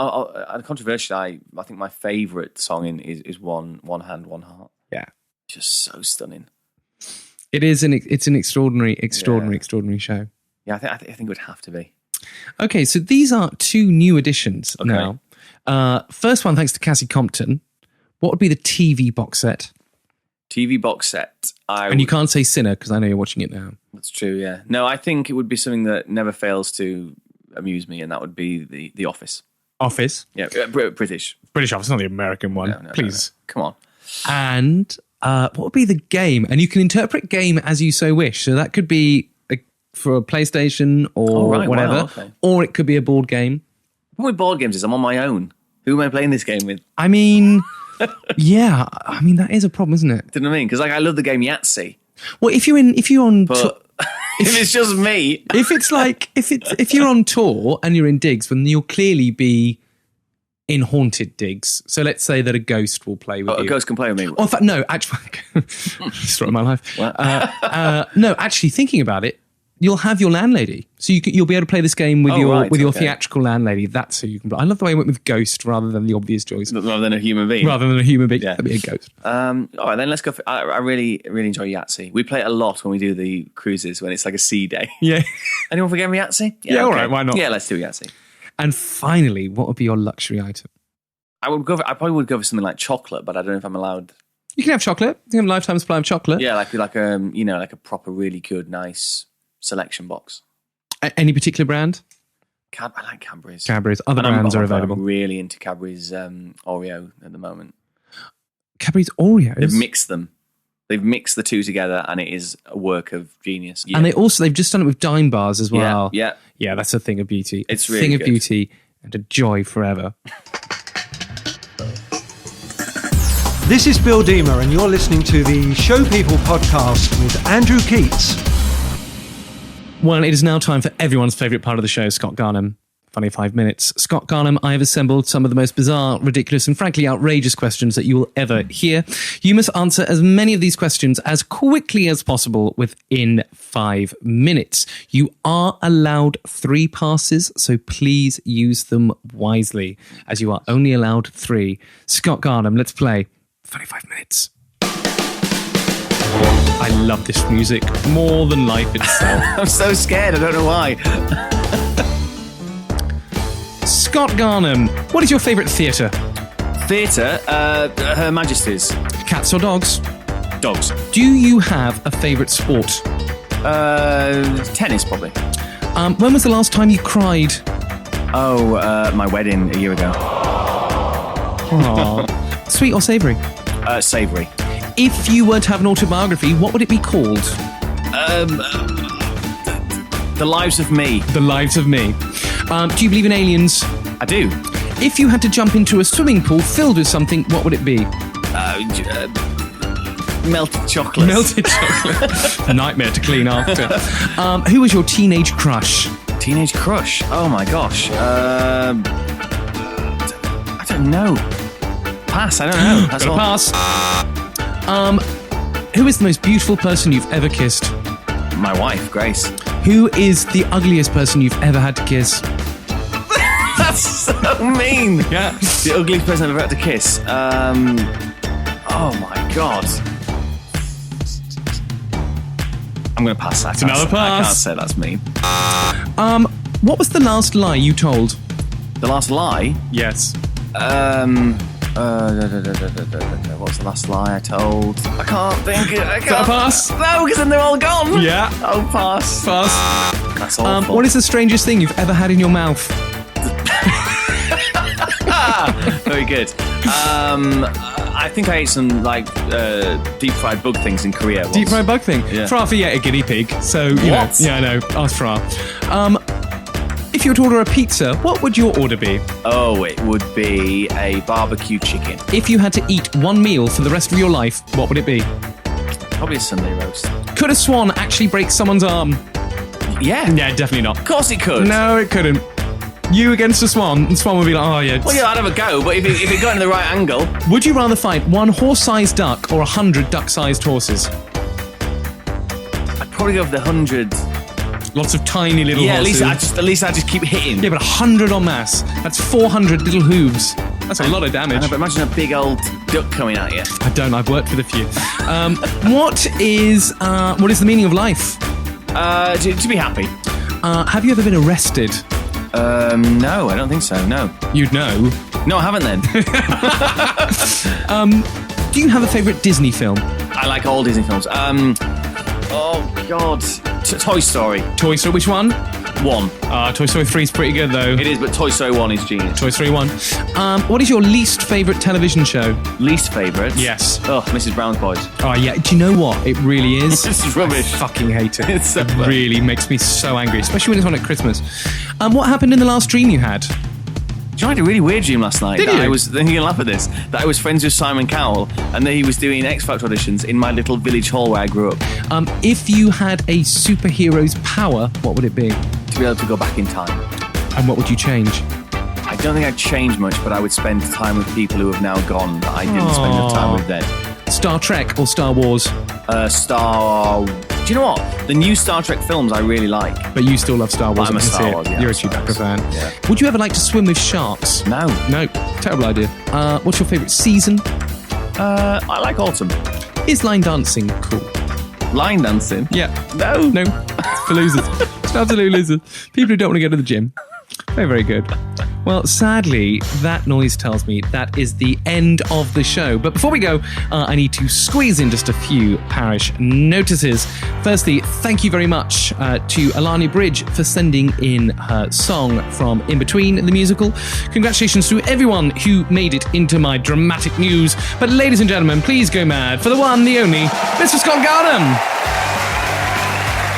controversially, I think my favourite song is One Hand, One Heart. Yeah, just so stunning. It's an extraordinary show. Yeah, I think it would have to be. Okay, so these are 2 new additions now. First one, thanks to Cassie Compton. What would be the TV box set? TV box set. And you can't say Sinner because I know you're watching it now. That's true, yeah. No, I think it would be something that never fails to amuse me, and that would be the Office. Office? Yeah, British. British Office, not the American one. No, please. No. Come on. And what would be the game? And you can interpret game as you so wish. So that could be for a PlayStation or whatever. Wow, okay. Or it could be a board game. What with board games is I'm on my own. Who am I playing this game with? I mean... yeah, I mean that is a problem, isn't it? Do you know what I mean? Because I love the game Yahtzee. Well, if you're on, but if it's just me, if you're on tour and you're in digs, then you'll clearly be in haunted digs. So let's say that a ghost will play with you. A ghost can play with me. Oh, in fact, no, actually, story of my life. No, actually, thinking about it, you'll have your landlady, so you'll be able to play this game with your theatrical landlady. That's who you can play. I love the way I went with ghost rather than the obvious choice. Rather than a human being. Yeah. That'd be a ghost. All right, then let's go. I really, really enjoy Yahtzee. We play it a lot when we do the cruises when it's like a sea day. Yeah. Anyone forget me Yahtzee? Yeah, all right, why not? Yeah, let's do Yahtzee. And finally, what would be your luxury item? I probably would go for something like chocolate, but I don't know if I'm allowed. You can have chocolate. You can have a lifetime supply of chocolate. Yeah, like a proper, really good, nice selection box. Any particular brand? I like Cadbury's. Cadbury's. Other brands are available. I'm really into Cadbury's Oreo at the moment. Cadbury's Oreos? They've mixed them. They've mixed the 2 together, and it is a work of genius. Yeah. And they've just done it with Dime bars as well. Yeah. Yeah, that's a thing of beauty. It's really a thing of beauty and a joy forever. This is Bill Deemer, and you're listening to the Show People podcast with Andrew Keats. Well, it is now time for everyone's favourite part of the show, Scott Garnham. Funny 5 minutes. Scott Garnham, I have assembled some of the most bizarre, ridiculous and frankly outrageous questions that you will ever hear. You must answer as many of these questions as quickly as possible within 5 minutes. You are allowed 3 passes, so please use them wisely, as you are only allowed 3. Scott Garnham, let's play Funny 5 minutes. I love this music more than life itself. I'm so scared, I don't know why. Scott Garnham, what is your favourite theatre? Theatre, Her Majesty's. Cats or dogs? Dogs. Do you have a favourite sport? Tennis, probably. When was the last time you cried? Oh, my wedding a year ago. Aww. Sweet or savoury? Savoury. If you were to have an autobiography, what would it be called? The Lives of Me. The Lives of Me. Do you believe in aliens? I do. If you had to jump into a swimming pool filled with something, what would it be? Melted chocolate. Melted chocolate. Nightmare to clean after. Who was your teenage crush? Teenage crush? Oh my gosh. I don't know. Pass, I don't know. That's all. Pass. Who is the most beautiful person you've ever kissed? My wife, Grace. Who is the ugliest person you've ever had to kiss? That's so mean. Yeah. The ugliest person I've ever had to kiss. Oh my god. I'm going to pass that. It's another pass. I can't say that's mean. What was the last lie you told? The last lie? Yes. What was the last lie I told? I can't think. Is that a pass? No, because then they're all gone. Yeah. Oh, pass. Pass. That's awful. What is the strangest thing you've ever had in your mouth? Very good. I think I ate some deep fried bug things in Korea once. Deep fried bug thing? Yeah. Fra ate a guinea pig, so you know. What? Yeah, I know. Ask Fra. If you were to order a pizza, what would your order be? Oh, it would be a barbecue chicken. If you had to eat one meal for the rest of your life, what would it be? Probably a Sunday roast. Could a swan actually break someone's arm? Yeah. Yeah, definitely not. Of course it could. No, it couldn't. You against a swan, and swan would be like, oh yeah. Well, yeah, I'd have a go, but if it got in the right angle. Would you rather fight one horse-sized duck or 100 duck-sized horses? I'd probably go for the 100. Lots of tiny little horses. Yeah, at least I just keep hitting. Yeah, but 100 en masse. That's 400 little hooves. That's a lot of damage. I know, but imagine a big old duck coming at you. I don't. I've worked with a few. What is the meaning of life? To be happy. Have you ever been arrested? No, I don't think so. No. You'd know. No, I haven't then. Do you have a favourite Disney film? I like all Disney films. Oh God, Toy Story. Toy Story. Which one? 1. Toy Story 3 is pretty good though. It is, but Toy Story 1 is genius. Toy Story 1. What is your least favourite television show? Least favourite? Yes. Oh, Mrs. Brown's Boys. Oh yeah. Do you know what? It really is. This is rubbish. I fucking hate it. It's so it bad. really makes me so angry, especially when it's on at Christmas. What happened in the last dream you had? Do you know, I had a really weird dream last night. Did that you? I was, then you're going to laugh at this, that I was friends with Simon Cowell and that he was doing X Factor auditions in my little village hall where I grew up. If you had a superhero's power, what would it be? To be able to go back in time. And what would you change? I don't think I'd change much, but I would spend time with people who have now gone that I didn't spend enough time with then. Star Trek or Star Wars? Do you know what? The new Star Trek films I really like. But you still love Star Wars. I'm a I can Star see it. Wars, yeah, You're a Star Chewbacca Wars. fan. Yeah. Would you ever like to swim with sharks? No. No. Terrible idea. What's your favourite season? I like autumn. Is line dancing cool? Line dancing? Yeah. No. No. It's for losers. It's for absolute losers. People who don't want to go to the gym. Very, very good. Well, sadly, that noise tells me that is the end of the show. But before we go, I need to squeeze in just a few parish notices. Firstly, thank you very much to Alani Bridge for sending in her song from In Between the musical. Congratulations to everyone who made it into my dramatic news. But ladies and gentlemen, please go mad for the one, the only, Mr. Scott Garnham.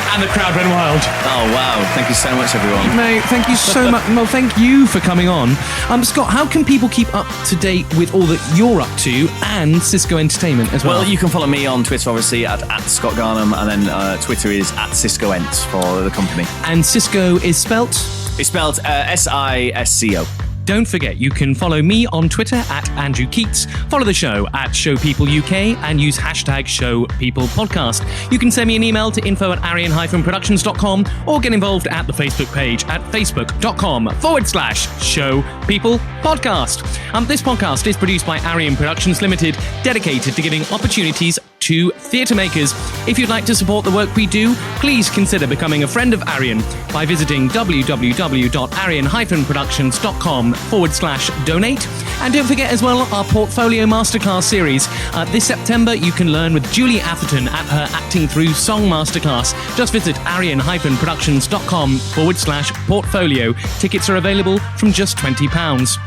And the crowd went wild. Oh, wow. Thank you so much, everyone. Mate, thank you so much. Well, thank you for coming on. Scott, how can people keep up to date with all that you're up to and Sisco Entertainment as well? Well, you can follow me on Twitter, obviously, at Scott Garnham, and then Twitter is at Sisco Ent for the company. And Sisco is spelt? It's spelled Sisco. Don't forget, you can follow me on Twitter at Andrew Keats, follow the show at ShowPeopleUK, and use hashtag ShowPeoplePodcast. You can send me an email to info@arian-productions.com or get involved at the Facebook page at facebook.com/ShowPeoplePodcast. This podcast is produced by Arian Productions Limited, dedicated to giving opportunities to theatre makers. If you'd like to support the work we do, please consider becoming a friend of Arian by visiting www.arian-productions.com/donate. And don't forget as well our Portfolio Masterclass series. This September, you can learn with Julie Atherton at her Acting Through Song Masterclass. Just visit arian-productions.com/portfolio. Tickets are available from just £20.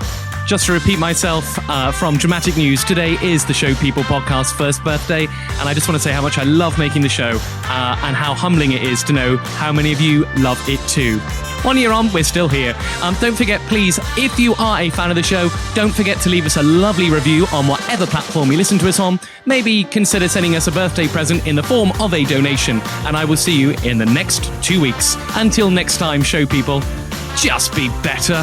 Just to repeat myself from Dramatic News, today is the Show People podcast's first birthday, and I just want to say how much I love making the show and how humbling it is to know how many of you love it too. 1 year on, we're still here. Don't forget, please, if you are a fan of the show, don't forget to leave us a lovely review on whatever platform you listen to us on. Maybe consider sending us a birthday present in the form of a donation, and I will see you in the next 2 weeks. Until next time, Show People, just be better.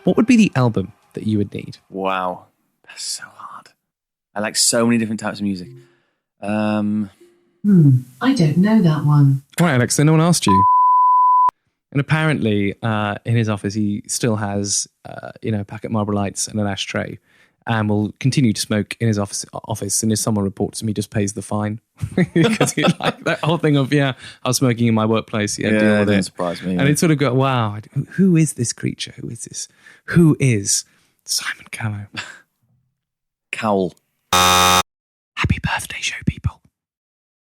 What would be the album that you would need? Wow, that's so hard. I like so many different types of music. I don't know that one. Right, Alex, so no one asked you. And apparently, in his office, he still has, a packet of Marlboro Lights and an ashtray, and will continue to smoke in his office. And if someone reports him, he just pays the fine because he like that whole thing of I was smoking in my workplace. Deal with it it. doesn't surprise me. And it sort of go, wow, who is this creature? Who is this? Who is Simon Cowell? Cowell. Happy birthday, Show People.